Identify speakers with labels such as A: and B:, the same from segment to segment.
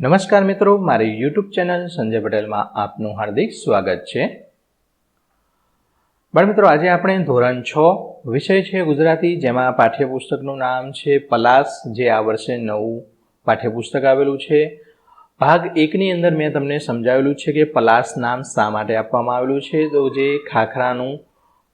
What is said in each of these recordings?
A: નમસ્કાર મિત્રો, મારી યુટ્યુબ ચેનલ સંજય પટેલમાં આપનું હાર્દિક સ્વાગત છે। બાળ મિત્રો, આજે આપણે ધોરણ 6 વિષય છે ગુજરાતી, જેમાં પાઠ્યપુસ્તકનું નામ છે પલાશ, જે આ વર્ષે નવું પાઠ્યપુસ્તક આવેલું છે। ભાગ 1 ની અંદર મેં તમને સમજાવેલું છે કે પલાશ નામ શા માટે આપવામાં આવેલું છે। તો જે ખાખરાનું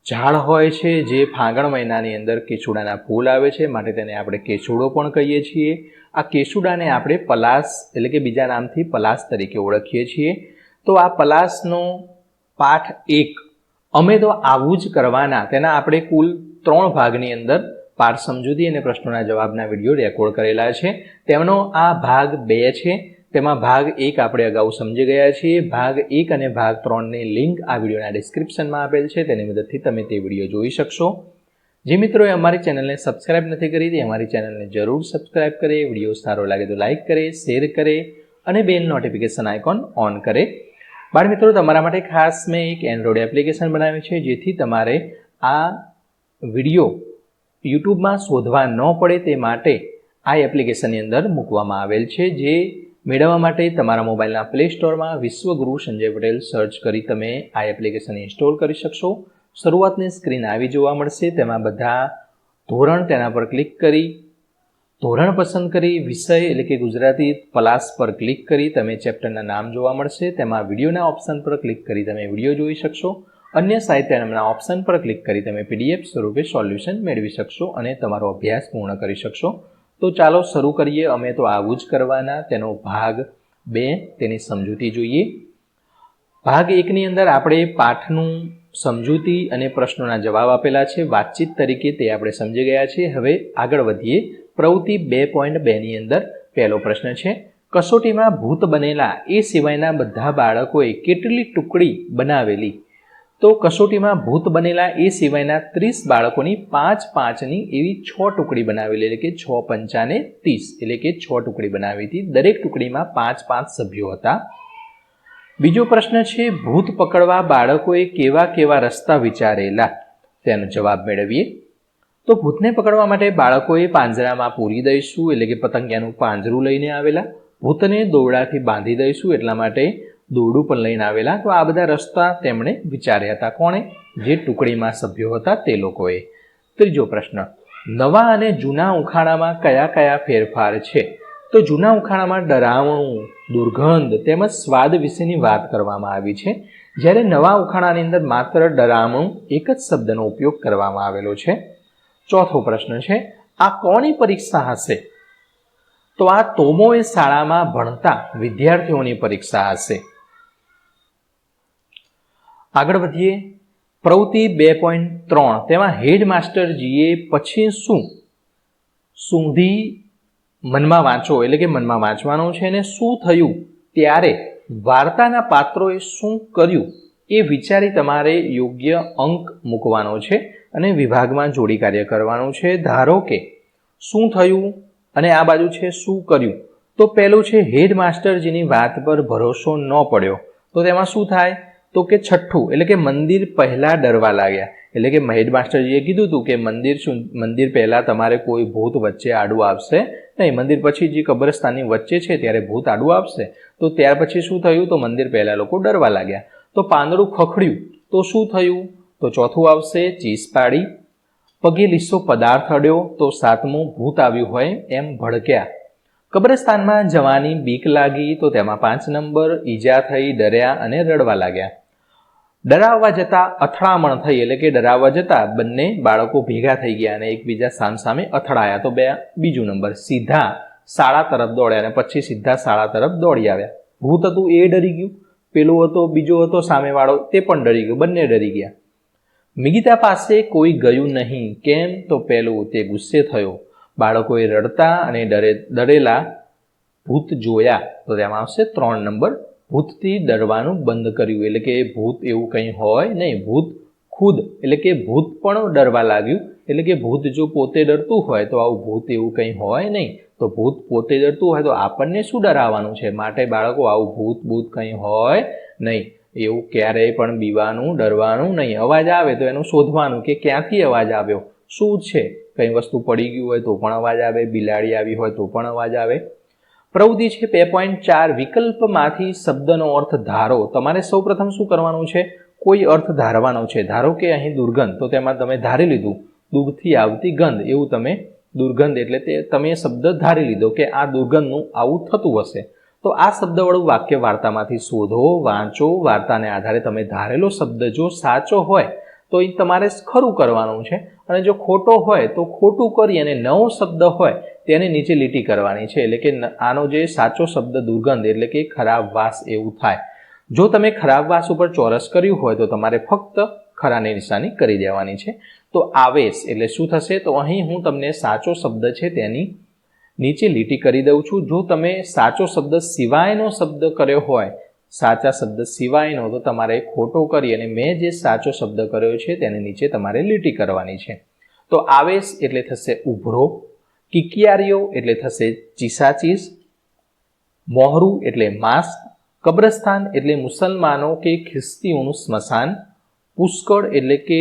A: ઝાડ હોય છે, જે ફાગણ મહિનાની અંદર કેસુડાના ફૂલ આવે છે, માટે તેને આપણે કેસુડો પણ કહીએ છીએ। આ કેસુડાને આપણે પલાશ એટલે કે બીજા નામથી પલાશ તરીકે ઓળખીએ છીએ। તો આ પલાશનો પાઠ 1 અમે તો આવું જ કરવાના, તેના આપણે કુલ 3 ભાગની અંદર પાઠ સમજૂતી અને પ્રશ્નોના જવાબના વિડીયો રેકોર્ડ કરેલા છે। તેમનો આ ભાગ 2 છે। તેમાં ભાગ 1 આપણે અગાઉ સમજી ગયા છીએ। ભાગ 1 અને ભાગ 3ની લિંક આ વિડીયોના ડિસ્ક્રિપ્શનમાં આપેલ છે, તેની મદદથી તમે તે વિડીયો જોઈ શકશો। જે મિત્રોએ અમારી ચેનલને સબસ્ક્રાઇબ નથી કરી તે અમારી ચેનલને જરૂર સબસ્ક્રાઇબ કરે, વિડીયો સારો લાગે તો લાઇક કરે, શેર કરે અને બેલ નોટિફિકેશન આઇકોન ઓન કરે। બાળ મિત્રો, તમારા માટે ખાસ મેં એક એન્ડ્રોઇડ એપ્લિકેશન બનાવી છે, જેથી તમારે આ વિડીયો યુટ્યુબમાં શોધવા ન પડે તે માટે આ એપ્લિકેશનની અંદર મૂકવામાં આવેલ છે। જે મેળવવા માટે તમારા મોબાઈલના પ્લે સ્ટોરમાં વિશ્વગુરુ સંજય પટેલ સર્ચ કરી તમે આ એપ્લિકેશન ઇન્સ્ટોલ કરી શકશો। શરૂઆતની સ્ક્રીન આવી જોવા મળશે, તેમાં બધા ધોરણ તેના પર ક્લિક કરી ધોરણ પસંદ કરી વિષય એટલે કે ગુજરાતી પલાશ પર ક્લિક કરી તમે ચેપ્ટરના નામ જોવા મળશે। તેમાં વિડીયોના ઓપ્શન પર ક્લિક કરી તમે વિડીયો જોઈ શકશો। અન્ય સાહિત્યના ઓપ્શન પર ક્લિક કરી તમે PDF સ્વરૂપે સોલ્યુશન મેળવી શકશો અને તમારો અભ્યાસ પૂર્ણ કરી શકશો। તો ચાલો શરૂ કરીએ। અમે તો આવું જ કરવાના તેનો ભાગ 2 તેની સમજૂતી જોઈએ। ભાગ 1 ની અંદર આપણે પાઠનું સમજૂતી અને પ્રશ્નોના જવાબ આપેલા છે, વાતચીત તરીકે તે આપણે સમજી ગયા છીએ। હવે આગળ વધીએ। પ્રવૃત્તિ 2.2 ની અંદર પહેલો પ્રશ્ન છે, કસોટીમાં ભૂત બનેલા એ સિવાયના બધા બાળકોએ કેટલી ટુકડી બનાવેલી? તો કસોટીમાં ભૂત બનેલા એ સિવાયના 30 બાળકોની 5-5ની એવી 6 ટુકડી બનાવેલી, એટલે કે 6 પંચાને 30, એટલે કે 6 ટુકડી બનાવી હતી। દરેક ટુકડીમાં 5-5 સભ્યો હતા। બીજો પ્રશ્ન છે, ભૂત પકડવા બાળકોએ કેવા કેવા રસ્તા વિચારેલા? તેનો જવાબ મેળવીએ। તો ભૂતને પકડવા માટે બાળકોએ પાંજરામાં પૂરી દઈશું, એટલે કે પતંગિયાનું પાંજરું લઈને આવેલા। ભૂતને દોરડાથી બાંધી દઈશું, એટલા માટે દોરડું પણ લઈને આવેલા। તો આ બધા રસ્તા તેમણે વિચાર્યા હતા। કોણે? જે ટુકડીમાં સભ્યો હતા તે લોકોએ। ત્રીજો પ્રશ્ન, નવા અને જૂના ઉખાણામાં કયા કયા ફેરફાર છે? તો જૂના ઉખાણામાં ડરાવણું, દુર્ગંધ તેમજ સ્વાદ વિશેની વાત કરવામાં આવી છે, જ્યારે નવા ઉખાણાની અંદર માત્ર ડરાવણું એક જ શબ્દનો ઉપયોગ કરવામાં આવેલો છે। ચોથો પ્રશ્ન છે, આ કોની પરીક્ષા હશે? તો આ તોમોએ શાળામાં ભણતા વિદ્યાર્થીઓની પરીક્ષા હશે। આગળ વધીએ। પ્રવૃત્તિ 2.3 તેમાં હેડમાસ્ટરજીએ પછી શું સૂંધી મનમાં વાંચો, એટલે કે મનમાં વાંચવાનું છે, અને શું થયું ત્યારે વાર્તાના પાત્રોએ શું કર્યું એ વિચારી તમારે યોગ્ય અંક મૂકવાનો છે અને વિભાગમાં જોડી કાર્ય કરવાનું છે। ધારો કે શું થયું અને આ બાજુ છે શું કર્યું, તો પહેલું છે હેડમાસ્ટરજીની વાત પર ભરોસો ન પડ્યો, તો તેમાં શું થાય? તો કે છઠ્ઠું, એટલે કે મંદિર પહેલા ડરવા લાગ્યા, એટલે કે હેડમાસ્ટરજીએ કીધું હતું કે મંદિર પહેલા તમારે કોઈ ભૂત વચ્ચે આડું આવશે નહીં, મંદિર પછી જે કબ્રસ્તાનની વચ્ચે છે ત્યારે ભૂત આડું આવશે। તો ત્યાર પછી શું થયું? તો મંદિર પહેલા લોકો ડરવા લાગ્યા। તો પાંદડું ખખડ્યું તો શું થયું? તો ચોથું આવશે ચીસ પાડી। પગે લીસો પદાર્થ અડ્યો, તો સાતમું ભૂત આવ્યું હોય એમ ભડક્યા। કબ્રસ્તાનમાં જવાની બીક લાગી, તો તેમાં 5 નંબર ઈજા થઈ, ડર્યા અને રડવા લાગ્યા। ડરાવવા જતા અથડામણ થઈ, એટલે કે ડરાવવા જતા બંને બાળકો ભેગા થઈ ગયા અને એકબીજા સામસામે અથડાયા, તો બીજું નંબર સીધા શાળા તરફ દોડ્યા અને પછી સીધા શાળા તરફ દોડી આવ્યા। ભૂત હતું એ ડરી ગયું, પેલો હતો બીજો હતો સામેવાળો તે પણ ડરી ગયો, બંને ડરી ગયા। મિગીતા પાસે કોઈ ગયું નહીં, કેમ? તો પેલું તે ગુસ્સે થયો, બાળકોએ રડતા અને ડરેલા ભૂત જોયા, તો તેમાં આવશે 3 નંબર ભૂતથી ડરવાનું બંધ કર્યું, એટલે કે ભૂત એવું કંઈ હોય નહીં, ભૂત ખુદ એટલે કે ભૂત પણ ડરવા લાગ્યું, એટલે કે ભૂત જો પોતે ડરતું હોય તો આવું ભૂત એવું કંઈ હોય નહીં, તો ભૂત પોતે ડરતું હોય તો આપણને શું ડરાવવાનું છે? માટે બાળકો આવું ભૂત કંઈ હોય નહીં, એવું ક્યારેય પણ બીવાનું ડરવાનું નહીં। અવાજ આવે તો એનું શોધવાનું કે ક્યાંથી અવાજ આવ્યો, શું છે, કંઈ વસ્તુ પડી ગયું હોય તો પણ અવાજ આવે, બિલાડી આવી હોય તો પણ અવાજ આવે। પ્રવૃત્તિ છે 2.4 વિકલ્પમાંથી શબ્દનો અર્થ ધારો. તમારે સૌપ્રથમ શું કરવાનું છે? કોઈ અર્થ ધારવાનો છે. ધારો કે અહીં દુર્ગંધ, તો તેમાં તમે ધારી લીધું દૂરથી આવતી ગંધ, એવું તમે દુર્ગંધ એટલે તમે શબ્દ ધારી લીધો કે આ દુર્ગંધનું આવું થતું હશે. તો આ શબ્દવાળું વાક્ય વાર્તામાંથી શોધો, વાંચો. વાર્તાને આધારે તમે ધારેલો શબ્દ જો સાચો હોય તો એ તમારે ખરું કરવાનું છે, અને જો ખોટો હોય તો ખોટું કરી અને નવો શબ્દ હોય તેને નીચે લીટી કરવાની છે. એટલે કે આનો જે સાચો શબ્દ દુર્ગંધ એટલે કે ખરાબ વાસ એવું થાય. જો તમે ખરાબ વાસ ઉપર ચોરસ કર્યું હોય તો તમારે ફક્ત ખરાની નિશાની કરી દેવાની છે. તો આવેશ એટલે શું થશે? તો અહીં હું તમને સાચો શબ્દ છે તેની નીચે લીટી કરી દઉં છું. જો તમે સાચો શબ્દ સિવાયનો શબ્દ કર્યો હોય, સાચા શબ્દ સિવાયનો, તો તમારે ખોટો કરી અને મેં જે સાચો શબ્દ કર્યો છે તેને નીચે તમારે લીટી કરવાની છે. તો આવેશ એટલે થશે ઉભરો, કિકિયારીઓ એટલે થશે ચીસાચીસ, મોહરું એટલે માંસ, કબ્રસ્તાન એટલે મુસલમાનો કે ખ્રિસ્તીઓનું સ્મશાન, પુષ્કળ એટલે કે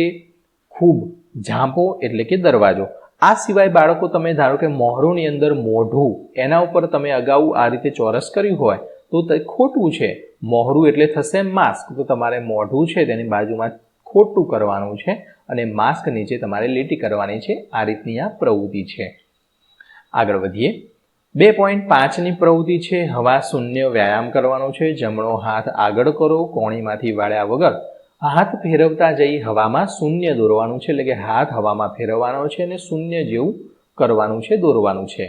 A: ખૂબ, ઝાંપો એટલે કે દરવાજો. આ સિવાય બાળકો તમે ધારો કે મોહરુની અંદર મોઢું, એના ઉપર તમે અગાઉ આ રીતે ચોરસ કર્યું હોય તો તે ખોટું છે. મોહરું એટલે થશે માસ્ક, તો તમારે મોઢું છે તેની બાજુમાં ખોટું કરવાનું છે અને માસ્ક નીચે તમારે લીટી કરવાની છે. આ રીતની આ પ્રવૃત્તિ છે. આગળ વધીએ. 2.5ની પ્રવૃત્તિ છે હવા શૂન્ય વ્યાયામ કરવાનો છે. જમણો હાથ આગળ કરો, કોણીમાંથી વાળ્યા વગર હાથ ફેરવતા જઈ હવામાં શૂન્ય દોરવાનું છે. એટલે કે હાથ હવામાં ફેરવવાનો છે અને શૂન્ય જેવું કરવાનું છે, દોરવાનું છે.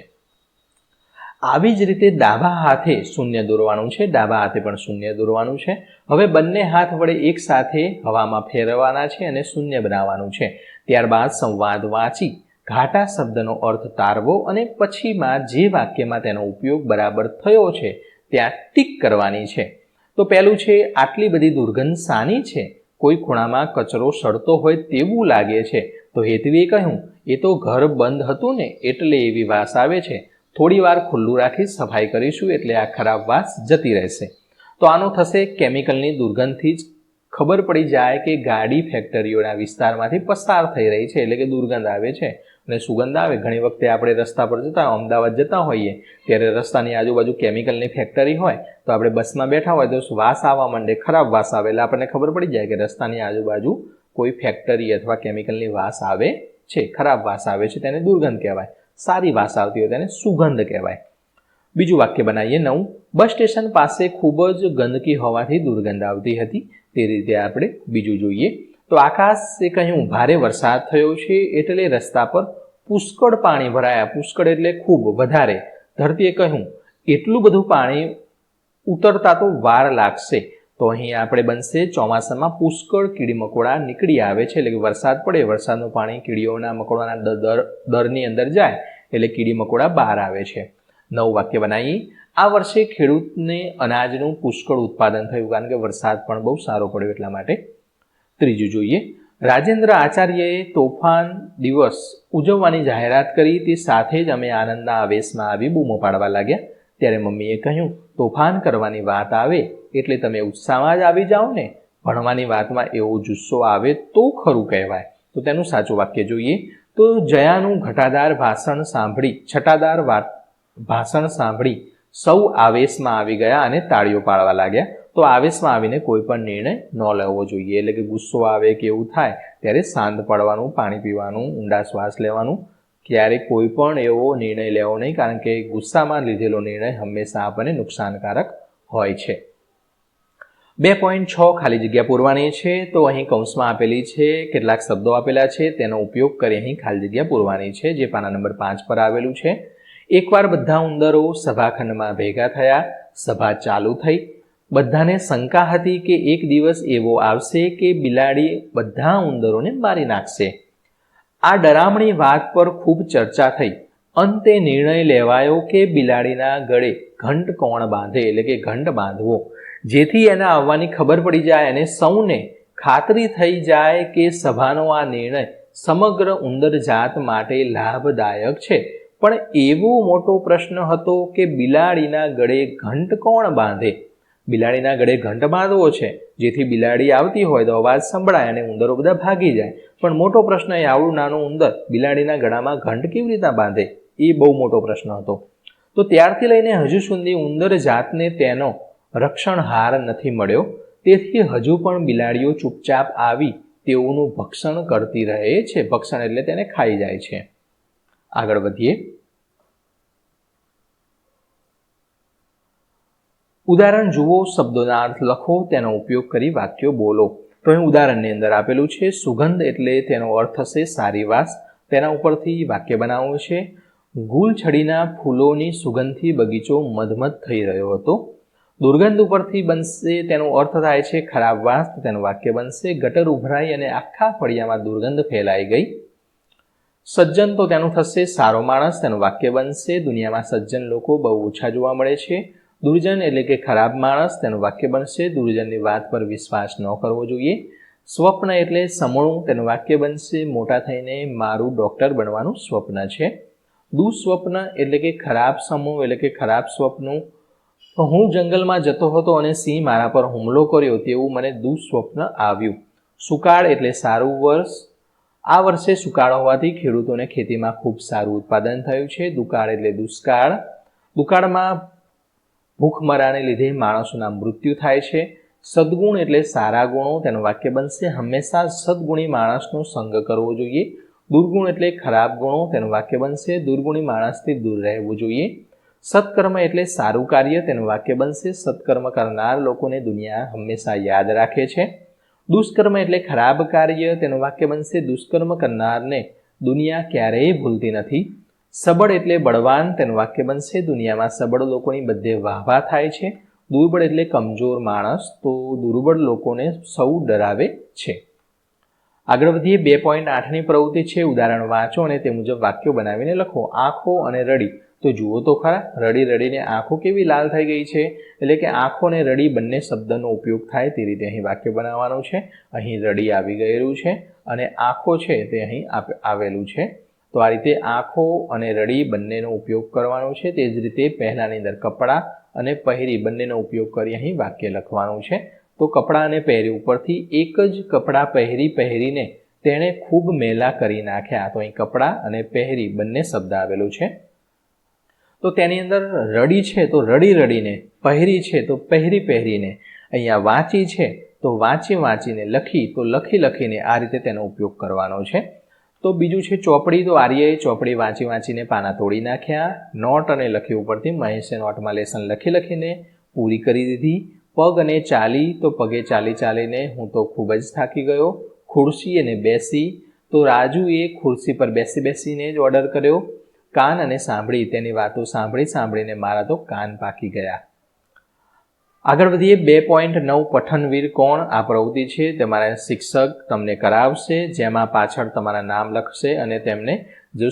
A: આવી જ રીતે ડાબા હાથે શૂન્ય દોરવાનું છે. ડાબા હાથે પણ શૂન્ય દોરવાનું છે. હવે બંને હાથ વડે એક સાથે હવામાં ફેરવવાના છે અને શૂન્ય બનાવવાનું છે. ત્યારબાદ સંવાદ વાંચી ઘાટા શબ્દનો અર્થ તારવો અને પછીમાં જે વાક્યમાં તેનો ઉપયોગ બરાબર થયો છે ત્યાં ટીક કરવાની છે. તો પહેલું છે, આટલી બધી દુર્ગંધ શાની છે? કોઈ ખૂણામાં કચરો સડતો હોય તેવું લાગે છે. તો હેતવીએ કહ્યું, એ તો ઘર બંધ હતું ને એટલે એવી વાસ આવે છે. થોડી વાર ખુલ્લું રાખી સફાઈ કરીશું એટલે આ ખરાબ વાસ જતી રહેશે. તો આનો થશે કેમિકલની દુર્ગંધથી જ ખબર પડી જાય કે ગાડી ફેક્ટરીઓના વિસ્તારમાંથી પસાર થઈ રહી છે, એટલે કે દુર્ગંધ આવે છે અને સુગંધ આવે. ઘણી વખતે આપણે રસ્તા પર જતા અમદાવાદ જતા હોઈએ ત્યારે રસ્તાની આજુબાજુ કેમિકલની ફેક્ટરી હોય તો આપણે બસમાં બેઠા હોય તો વાસ આવવા માંડે, ખરાબ વાસ આવે, એટલે આપણને ખબર પડી જાય કે રસ્તાની આજુબાજુ કોઈ ફેક્ટરી અથવા કેમિકલની વાસ આવે છે, ખરાબ વાસ આવે છે, તેને દુર્ગંધ કહેવાય. સારી વાસ આવતી હોય તેને સુગંધ કહેવાય. બીજું વાક્ય બનાવીએ 9. બસ સ્ટેશન પાસે ખૂબ જ ગંદકી હોવાથી દુર્ગંધ આવતી હતી. તે રીતે આપણે બીજું જોઈએ. તો આકાશે કહ્યું, ભારે વરસાદ થયો છે એટલે રસ્તા પર પુષ્કળ પાણી ભરાયા. પુષ્કળ એટલે ખૂબ, વધારે. ધરતીએ કહ્યું, એટલું બધું પાણી ઉતરતા તો વાર લાગશે. તો અહીં આપણે બનશે ચોમાસામાં પુષ્કળ કીડી મકોડા નીકળી આવે છે. એટલે કે વરસાદ પડે, વરસાદનું પાણી કીડીઓના મકોડાના દરની અંદર જાય એટલે કીડી મકોડા બહાર આવે છે. 9 વાક્ય બનાવી. આ વર્ષે ખેડૂતને અનાજનું પુષ્કળ ઉત્પાદન થયું કારણ કે વરસાદ પણ બહુ સારો પડ્યો એટલા માટે. ત્રીજું જોઈએ. રાજેન્દ્ર આચાર્યએ તોફાન દિવસ ઉજવવાની જાહેરાત કરી. તે સાથે જ અમે આનંદના આવેશમાં આવી બૂમો પાડવા લાગ્યા. ત્યારે મમ્મીએ કહ્યું, તોફાન કરવાની વાત આવે એટલે તમે ઉત્સાહમાં જ આવી જાઓ ને. ભણવાની વાતમાં એવો જુસ્સો આવે તો ખરું કહેવાય. તો તેનું સાચું વાક્ય જોઈએ. તો જયાનું છટાદાર ભાષણ સાંભળી સૌ આવેશમાં આવી ગયા અને તાળીઓ પાડવા લાગ્યા. તો આવેશમાં આવીને કોઈ પણ નિર્ણય ન લેવો જોઈએ. એટલે કે ગુસ્સો આવે કે એવું થાય ત્યારે શાંત પડવાનું, પાણી પીવાનું, ઊંડા શ્વાસ લેવાનું. ક્યારેક કોઈ પણ એવો નિર્ણય લેવો નહીં, કારણ કે ગુસ્સામાં લીધેલો નિર્ણય હંમેશા આપણને નુકસાનકારક હોય છે. 2.6 ખાલી જગ્યા પૂરવાની છે. તો અહીં કૌંસમાં આપેલી છે, કેટલાક શબ્દો આપેલા છે, તેનો ઉપયોગ કરી અહીં ખાલી જગ્યા પૂરવાની છે, જે પાના નંબર 5 પર આવેલું છે. એકવાર બધા ઉંદરો સભાખંડમાં ભેગા થયા. સભા ચાલુ થઈ. બધાને શંકા હતી કે એક દિવસ એવો આવશે કે બિલાડી બધા ઉંદરોને મારી નાખશે. આ ડરામણી વાત પર ખૂબ ચર્ચા થઈ. અંતે નિર્ણય લેવાયો કે બિલાડીના ગળે ઘંટ કોણ બાંધે, એટલે કે ઘંટ બાંધવો, જેથી એના આવવાની ખબર પડી જાય અને સૌને ખાતરી થઈ જાય કે સભાનો આ નિર્ણય સમગ્ર ઉંદર જાત માટે લાભદાયક છે. પણ એવો મોટો પ્રશ્ન હતો કે બિલાડીના ગળે ઘંટ કોણ બાંધે. બિલાડીના ગળે ઘંટ બાંધવો છે જેથી બિલાડી આવતી હોય તો અવાજ સંભળાય અને ઉંદરો બધા ભાગી જાય. પણ મોટો પ્રશ્ન એ આવડું નાનું ઉંદર બિલાડીના ગળામાં ઘંટ કેવી રીતના બાંધે, એ બહુ મોટો પ્રશ્ન હતો. તો તો ત્યારથી લઈને હજુ સુધી ઉંદર જાતને તેનો રક્ષણહાર નથી મળ્યો, તેથી હજુ પણ બિલાડીઓ ચૂપચાપ આવી તેઓનું ભક્ષણ કરતી રહે છે. ભક્ષણ એટલે તેને ખાઈ જાય છે. આગળ વધીએ. ઉદાહરણ જુઓ, શબ્દોના અર્થ લખો, તેનો ઉપયોગ કરી વાક્યો બોલો. તો અહીં ઉદાહરણની અંદર આપેલું છે સુગંધ એટલે તેનો અર્થ થશે સારી વાસ. તેના ઉપરથી વાક્ય બનાવવું છે. ગુલછડીના ફૂલોની સુગંધથી બગીચો મધમધ થઈ રહ્યો હતો. દુર્ગંધ ઉપરથી બનશે તેનો અર્થ થાય છે ખરાબ વાસ, તો તેનું વાક્ય બનશે ગટર ઉભરાઈ અને આખા ફળિયામાં દુર્ગંધ ફેલાઈ ગઈ. સજ્જન તો તેનું થશે સારો માણસ, તેનું વાક્ય બનશે દુનિયામાં સજ્જન લોકો બહુ ઓછા જોવા મળે છે. દુર્જન એટલે કે ખરાબ માણસ, તેનું વાક્ય બનશે દુર્જનની વાત પર વિશ્વાસ ન કરવો જોઈએ. સ્વપ્ન એટલે સમણું, તેનું વાક્ય બનશે મોટા થઈને મારું ડૉક્ટર બનવાનું સ્વપ્ન છે. દુઃસ્વપ્ન એટલે કે ખરાબ સમૂહ એટલે કે ખરાબ સ્વપ્નું. હું જંગલમાં જતો હતો અને સિંહ મારા પર હુમલો કર્યો તેવું મને દુઃસ્વપ્ન આવ્યું. સુકાળ એટલે સારું વર્ષ. આ વર્ષે સુકાળ હોવાથી ખેડૂતોને ખેતીમાં ખૂબ સારું ઉત્પાદન થયું છે. દુકાળ એટલે દુષ્કાળ. દુકાળમાં ભૂખમરાને લીધે માણસોના મૃત્યુ થાય છે. સદગુણ એટલે સારા ગુણો, તેનું વાક્ય બનશે હંમેશા સદગુણી માણસનો સંગ કરવો જોઈએ. દુર્ગુણ એટલે ખરાબ ગુણો, તેનું વાક્ય બનશે દુર્ગુણી માણસથી દૂર રહેવું જોઈએ. સત્કર્મ એટલે સારું કાર્ય, તેનું વાક્ય બનશે સત્કર્મ કરનાર લોકોને દુનિયા હંમેશા યાદ રાખે છે. દુષ્કર્મ એટલે ખરાબ કાર્ય, તેનું વાક્ય બનશે દુષ્કર્મ કરનારને દુનિયા ક્યારેય ભૂલતી નથી. સબળ એટલે બળવાન, તેનું વાક્ય બનશે દુનિયામાં સબળ લોકોની બધે વાહવા થાય છે. દુર્બળ એટલે કમજોર માણસ, તો દુર્બળ લોકોને સૌ ડરાવે છે. આગળ વધીએ. 2.8ની પ્રવૃત્તિ છે ઉદાહરણ વાંચો અને તે મુજબ વાક્યો બનાવીને લખો. આંખો અને રડી. તો જુઓ તો ખરા, રડી રડીને આંખો કેવી લાલ થઈ ગઈ છે. એટલે કે આંખો અને રડી બંને શબ્દનો ઉપયોગ થાય તે રીતે અહીં વાક્ય બનાવવાનું છે. અહીં રડી આવી ગયેલું છે અને આંખો છે તે અહીં આવેલું છે. તો આ રીતે આંખો અને રડી બંનેનો ઉપયોગ કરવાનો છે. તે જ રીતે પહેલાની અંદર કપડાં અને પહેરી બંનેનો ઉપયોગ કરી અહીં વાક્ય લખવાનું છે. તો કપડાં અને પહેરી ઉપરથી એક જ કપડાં પહેરીને તેણે ખૂબ મેલા કરી નાખ્યા. તો અહીં કપડાં અને પહેરી બંને શબ્દ આવેલું છે. તો તેની અંદર રડી છે તો રડી રડીને, પહેરી છે તો પહેરીને, અહીંયા વાંચી છે તો વાંચીને, લખી તો લખીને આ રીતે તેનો ઉપયોગ કરવાનો છે. તો બીજું છે ચોપડી. તો આર્યએ ચોપડી વાંચીને પાના તોડી નાખ્યા. નોટ અને લખી ઉપરથી મહેશે નોટમાં લેસન લખીને પૂરી કરી દીધી. પગ અને ચાલી. તો પગે ચાલીને હું તો ખૂબ જ થાકી ગયો. ખુરશી અને બેસી. તો રાજુએ ખુરશી પર બેસીને જ ઓર્ડર કર્યો. કાન અને સાંભળી. તેની વાતો સાંભળીને મારા તો કાન પાકી ગયા. આગળ વધીએ. 2.9 પઠનવીર કોણ. આ પ્રવૃત્તિ છે તમારા શિક્ષક તમને કરાવશે, જેમાં પાછળ તમારા નામ લખશે અને તેમને જો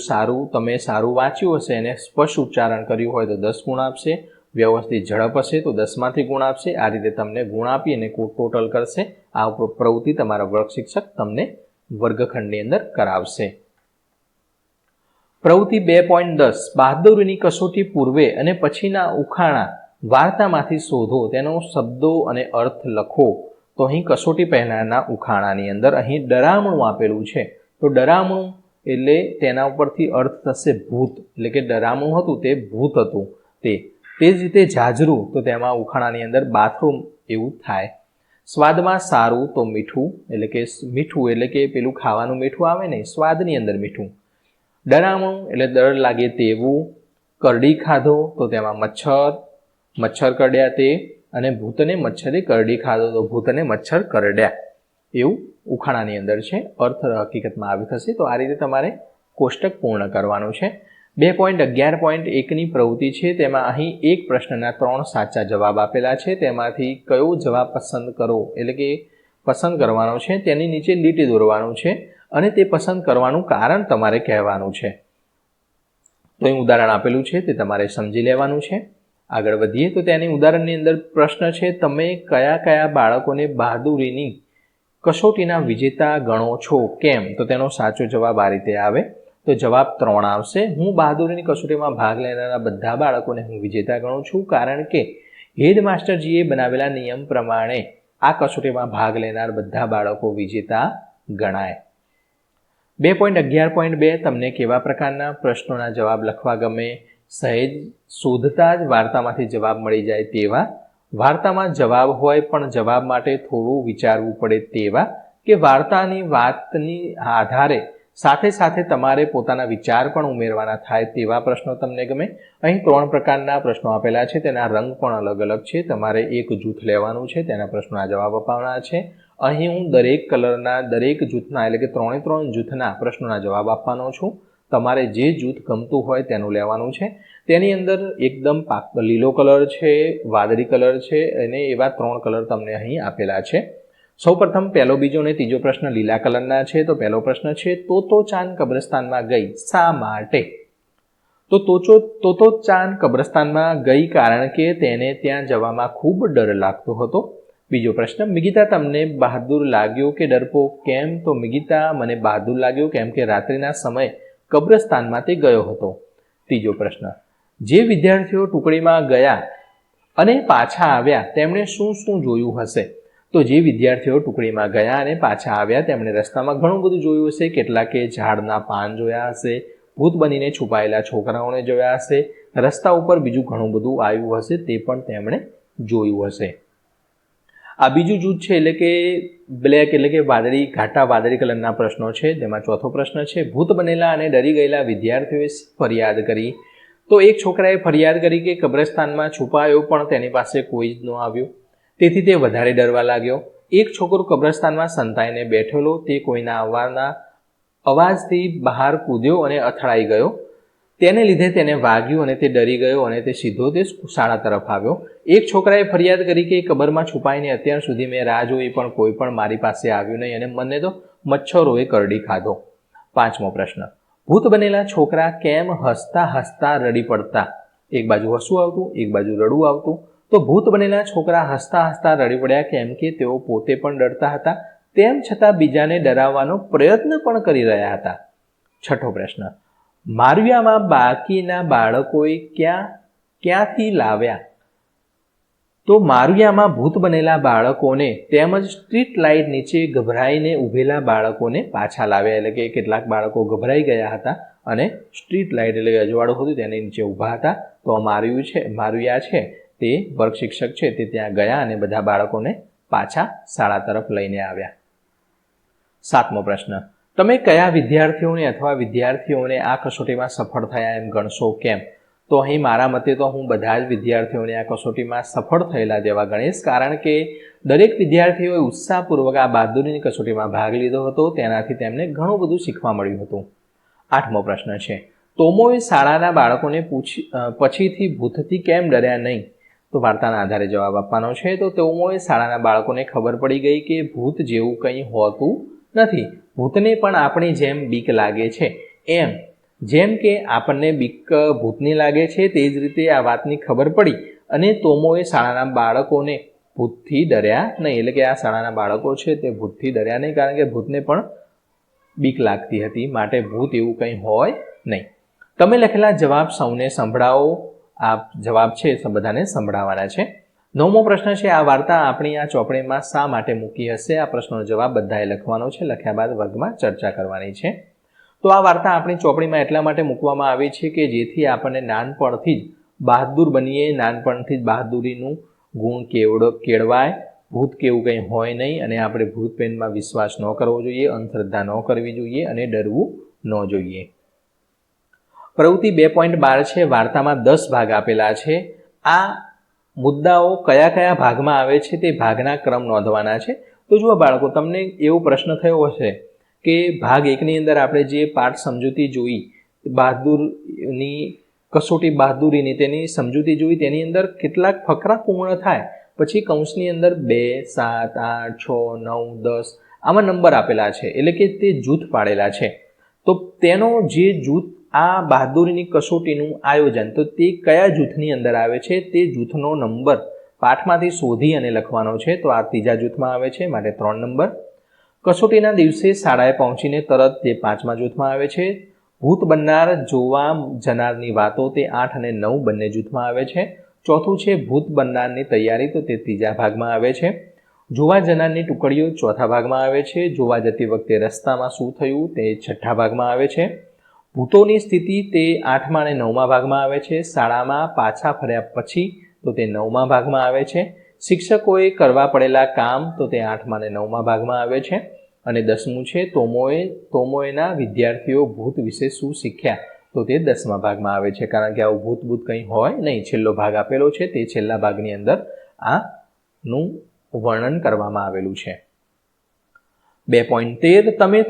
A: તમે સારું વાંચ્યું હશે અને સ્પષ્ટ ઉચ્ચારણ કર્યું હોય તો 10 ગુણ આપશે. વ્યવસ્થિત ઝડપ હશે તો 10માંથી ગુણ આપશે. આ રીતે તમને ગુણ આપી અને ટોટલ કરશે. આ પ્રવૃત્તિ તમારા વર્ગ શિક્ષક તમને વર્ગખંડની અંદર કરાવશે. પ્રવૃત્તિ 2.10 બહાદુરીની કસોટી પૂર્વે અને પછીના ઉખાણા વાર્તામાંથી શોધો, તેનો શબ્દો અને અર્થ લખો. તો અહીં કસોટી પહેલાના ઉખાણાની અંદર અહીં ડરામણું આપેલું છે. તો ડરામણું એટલે તેના ઉપરથી અર્થ થશે ભૂત, એટલે કે ડરામણું હતું તે ભૂત હતું. તે જ રીતે જાજરૂ, તો તેમાં ઉખાણાની અંદર બાથરૂમ એવું થાય. સ્વાદમાં સારું તો મીઠું એટલે કે પેલું ખાવાનું મીઠું આવે ને, સ્વાદની અંદર મીઠું. ડરામણું એટલે ડર લાગે તેવું. કરડી ખાધો, તો તેમાં મચ્છર કરડ્યા તે. અને ભૂતને મચ્છરે કરડી ખાધો, તો ભૂતને મચ્છર કરડ્યા. એવું ઉખાણાની અંદર છે. અર્થ હકીકતમાં આવી થશે. તો આ રીતે તમારે કોષ્ટક પૂર્ણ કરવાનું છે. 2.11.1ની પ્રવૃત્તિ છે. તેમાં અહીં એક પ્રશ્નના 3 સાચા જવાબ આપેલા છે. તેમાંથી કયો જવાબ પસંદ કરો એટલે કે પસંદ કરવાનો છે, તેની નીચે લીટી દોરવાનું છે અને તે પસંદ કરવાનું કારણ તમારે કહેવાનું છે. તો અહીં ઉદાહરણ આપેલું છે તે તમારે સમજી લેવાનું છે. આગળ વધીએ. તો તેની ઉદાહરણની અંદર પ્રશ્ન છે, તમે કયા બાળકોને બહાદુરીની કસોટીના વિજેતા ગણો છો, કેમ? તો તેનો સાચો જવાબ આ રીતે આવે. તો જવાબ 3 આવશે. હું બહાદુરીની કસોટીમાં ભાગ લેનારા બધા બાળકોને હું વિજેતા ગણું છું, કારણ કે હેડમાસ્ટરજીએ બનાવેલા નિયમ પ્રમાણે આ કસોટીમાં ભાગ લેનાર બધા બાળકો વિજેતા ગણાય. 2.11.2 તમને કેવા પ્રકારના પ્રશ્નોના જવાબ લખવા ગમે, સહેજ શોધતા જ વાર્તામાંથી જવાબ મળી જાય તેવા, વાર્તામાં જવાબ હોય પણ જવાબ માટે થોડું વિચારવું પડે તેવા, કે વાર્તાની વાતની આધારે સાથે સાથે તમારે પોતાના વિચાર પણ ઉમેરવાના થાય તેવા પ્રશ્નો તમને ગમે. અહીં 3 પ્રકારના પ્રશ્નો આપેલા છે, તેના રંગ પણ અલગ અલગ છે. તમારે એક જૂથ લેવાનું છે, તેના પ્રશ્નોના જવાબ આપવાના છે. અહીં હું દરેક કલરના દરેક જૂથના એટલે કે 3 જૂથના પ્રશ્નોના જવાબ આપવાનો છું. તમારે જે જૂથ ગમતું હોય તેનું લેવાનું છે. તેની અંદર એકદમ લીલો કલર છે, વાદળી કલર છે અને એવા 3 કલર તમને અહીં આપેલા છે. સૌપ્રથમ પહેલો, બીજો અને ત્રીજો પ્રશ્ન લીલા કલરના છે. તો પહેલો પ્રશ્ન છે, તોતો ચાન કબ્રસ્તાનમાં ગઈ શા માટે? તો તોતો ચાન કબ્રસ્તાનમાં ગઈ કારણ કે તેને ત્યાં જવામાં ખૂબ ડર લાગતો હતો. બીજો પ્રશ્ન, મિગીતા તમને બહાદુર લાગ્યો કે ડરપોક? કેમ? તો મિગીતા મને બહાદુર લાગ્યો કેમ કે રાત્રિના સમયે કબ્રસ્તાનમાં તે ગયો હતો. ત્રીજો પ્રશ્ન, જે વિદ્યાર્થીઓ ટુકડીમાં ગયા અને પાછા આવ્યા તેમણે શું શું જોયું હશે? તો જે વિદ્યાર્થીઓ ટુકડીમાં ગયા અને પાછા આવ્યા તેમણે રસ્તામાં ઘણું બધું જોયું હશે. કેટલાકે ઝાડના પાન જોયા હશે, ભૂત બનીને છુપાયેલા છોકરાઓને જોયા હશે, રસ્તા ઉપર બીજું ઘણું બધું આવ્યું હશે તે પણ તેમણે જોયું હશે. આ બીજું જૂથ છે એટલે કે બ્લેક એટલે કે વાદળી, ઘાટા વાદળી કલરના પ્રશ્નો છે. તેમાં ચોથો પ્રશ્ન છે, ભૂત બનેલા અને ડરી ગયેલા વિદ્યાર્થીઓએ ફરિયાદ કરી. તો એક છોકરાએ ફરિયાદ કરી કે કબ્રસ્તાનમાં છુપાયો પણ તેની પાસે કોઈ જ ન આવ્યું, તેથી તે વધારે ડરવા લાગ્યો. એક છોકરો કબ્રસ્તાનમાં સંતાઈને બેઠેલો, તે કોઈના આવવાના અવાજથી બહાર કૂદ્યો અને અથડાઈ ગયો. તેને લીધે તેને વાગ્યું અને તે ડરી ગયો અને તે સીધો તે શાળા તરફ આવ્યો. એક છોકરાએ ફરિયાદ કરી કે કબરમાં છુપાઈને અત્યાર સુધી મેં રાહ જોઈ પણ કોઈ પણ મારી પાસે આવ્યું નહીં અને મને તો મચ્છરોએ કરડી ખાધો. પાંચમો પ્રશ્ન, ભૂત બનેલા છોકરા કેમ હસતા હસતા રડી પડતા? એક બાજુ હસવું આવતું, એક બાજુ રડવું આવતું. તો ભૂત બનેલા છોકરા હસતા હસતા રડી પડ્યા કેમ કે તેઓ પોતે પણ ડરતા હતા, તેમ છતાં બીજાને ડરાવવાનો પ્રયત્ન પણ કરી રહ્યા હતા. છઠ્ઠો પ્રશ્ન, મારવિયામાં બાકીના બાળકોએ ક્યાંથી લાવ્યા? તો મારવિયામાં ભૂત બનેલા બાળકોને તેમજ સ્ટ્રીટ લાઇટ નીચે ગભરાઈને ઊભેલા બાળકોને પાછા લાવ્યા. એટલે કે કેટલાક બાળકો ગભરાઈ ગયા હતા અને સ્ટ્રીટ લાઇટ એટલે કે અજવાળું હતું તેની નીચે ઊભા હતા. તો મારવિયા છે તે વર્ગ શિક્ષક છે તે ત્યાં ગયા અને બધા બાળકોને પાછા શાળા તરફ લઈને આવ્યા. સાતમો પ્રશ્ન, તમે કયા વિદ્યાર્થીઓને અથવા વિદ્યાર્થીઓને આ કસોટીમાં સફળ થયા એમ ગણશો? કેમ? તો અહીં મારા મતે તો હું બધા જ વિદ્યાર્થીઓને આ કસોટીમાં સફળ થયેલા જેવા ગણીશ, કારણ કે દરેક વિદ્યાર્થીઓએ ઉત્સાહપૂર્વક આ બહાદુરીની કસોટીમાં ભાગ લીધો હતો. તેનાથી તેમને ઘણું બધું શીખવા મળ્યું હતું. આઠમો પ્રશ્ન છે, તોમોએ શાળાના બાળકોને પછીથી ભૂતથી કેમ ડર્યા નહીં? તો વાર્તાના આધારે જવાબ આપવાનો છે. તો તોમોએ શાળાના બાળકોને ખબર પડી ગઈ કે ભૂત જેવું કંઈ હોતું નથી. ભૂતને પણ આપણી જેમ બીક લાગે છે. એમ જેમ કે આપણને બીક ભૂતની લાગે છે તે જ રીતે આ વાતની ખબર પડી અને તોમોએ શાળાના બાળકોને ભૂતથી ડર્યા નહીં. એટલે કે આ શાળાના બાળકો છે તે ભૂતથી ડર્યા નહીં, કારણ કે ભૂતને પણ બીક લાગતી હતી, માટે ભૂત એવું કંઈ હોય નહીં. તમે લખેલા જવાબ સૌને સંભળાવો. આ જવાબ છે બધાને સંભળાવવાના છે. નવમો પ્રશ્ન છે, આ વાર્તા આપણી આ ચોપડીમાં શા માટે મૂકી હશે? આ પ્રશ્નનો જવાબ બધાએ લખવાનો છે. લખ્યા બાદ વર્ગમાં ચર્ચા કરવાની છે. તો આ વાર્તા આપણી ચોપડીમાં એટલા માટે મૂકવામાં આવી છે કે જેથી આપણને નાનપણથી જ બહાદુર બનીએ, નાનપણથી જ બહાદુરીનું ગુણ કેળવાય. ભૂત કેવું કંઈ હોય નહીં અને આપણે ભૂત પ્રેતમાં વિશ્વાસ ન કરવો જોઈએ, અંધશ્રદ્ધા ન કરવી જોઈએ અને ડરવું ન જોઈએ. પ્રવૃત્તિ 2.12 છે. વાર્તામાં 10 ભાગ આપેલા છે. આ મુદ્દાઓ કયા કયા ભાગમાં આવે છે તે ભાગના ક્રમ નોંધવાના છે. તો જુઓ બાળકો, તમને એવો પ્રશ્ન થયો હશે કે ભાગ 1ની અંદર આપણે જે પાઠ સમજૂતી જોઈ, બહાદુરની કસોટી બહાદુરીની તેની સમજૂતી જોઈ, તેની અંદર કેટલાક ફકરા પૂર્ણ થાય પછી કૌંસની અંદર 2, 7, 8, 6, 9, 10 આમાં નંબર આપેલા છે, એટલે કે તે જૂથ પાડેલા છે. તો તેનો જે જૂથ આ બહાદુરીની કસોટીનું આયોજન, તો તે કયા જૂથની અંદર આવે છે તે જૂથનો નંબર પાઠમાંથી શોધી અને લખવાનો છે. તો આ ત્રીજા જૂથમાં આવે છે, માટે 3 નંબર. કસોટીના દિવસે શાળાએ પહોંચીને તરત તે 5મા જૂથમાં આવે છે. ભૂત બનનાર જોવા જનારની વાતો તે 8 અને 9 બંને જૂથમાં આવે છે. ચોથું છે ભૂત બનનારની તૈયારી, તો તે ત્રીજા ભાગમાં આવે છે. જોવા જનારની ટુકડીઓ ચોથા ભાગમાં આવે છે. જોવા જતી વખતે રસ્તામાં શું થયું તે છઠ્ઠા ભાગમાં આવે છે. ભૂતોની સ્થિતિ તે 8મા અને 9મા ભાગમાં આવે છે. શાળામાં પાછા ફર્યા પછી તો તે 9મા ભાગમાં આવે છે. શિક્ષકોએ કરવા પડેલા કામ તો તે 8મા અને 9મા ભાગમાં આવે છે. અને 10મું છે તોમોએના વિદ્યાર્થીઓ ભૂત વિશે શું શીખ્યા, તો તે 10મા ભાગમાં આવે છે. કારણ કે આવું ભૂત કંઈ હોય નહીં. છેલ્લો ભાગ આપેલો છે, તે છેલ્લા ભાગની અંદર આનું વર્ણન કરવામાં આવેલું છે. 2.13 તમે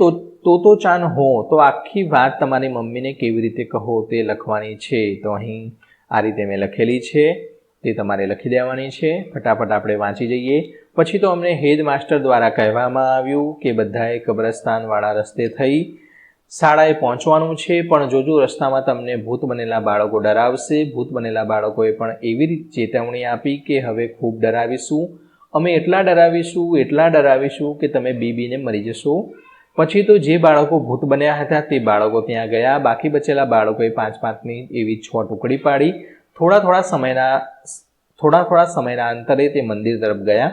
A: તોતોચાન હો તો આખી વાત તમારી મમ્મીને કેવી રીતે કહો તે લખવાની છે. તો અહીં આ રીતે મેં લખેલી છે, તે તમારે લખી દેવાની છે. ફટાફટ આપણે વાંચી જઈએ. પછી તો અમને હેડ માસ્ટર દ્વારા કહેવામાં આવ્યું કે બધાએ કબ્રસ્તાનવાળા રસ્તે થઈ શાળાએ પહોંચવાનું છે, પણ જોજો રસ્તામાં તમને ભૂત બનેલા બાળકો ડરાવશે. ભૂત બનેલા બાળકોએ પણ એવી રીતે ચેતવણી આપી કે હવે ખૂબ ડરાવીશું, અમે એટલા ડરાવીશું કે તમે બીને મરી જશો. પછી તો જે બાળકો ભૂત બન્યા હતા તે બાળકો ત્યાં ગયા. બાકી બચેલા બાળકોએ 5-5ની એવી 6 ટુકડી પાડી થોડા સમયના અંતરે તે મંદિર તરફ ગયા.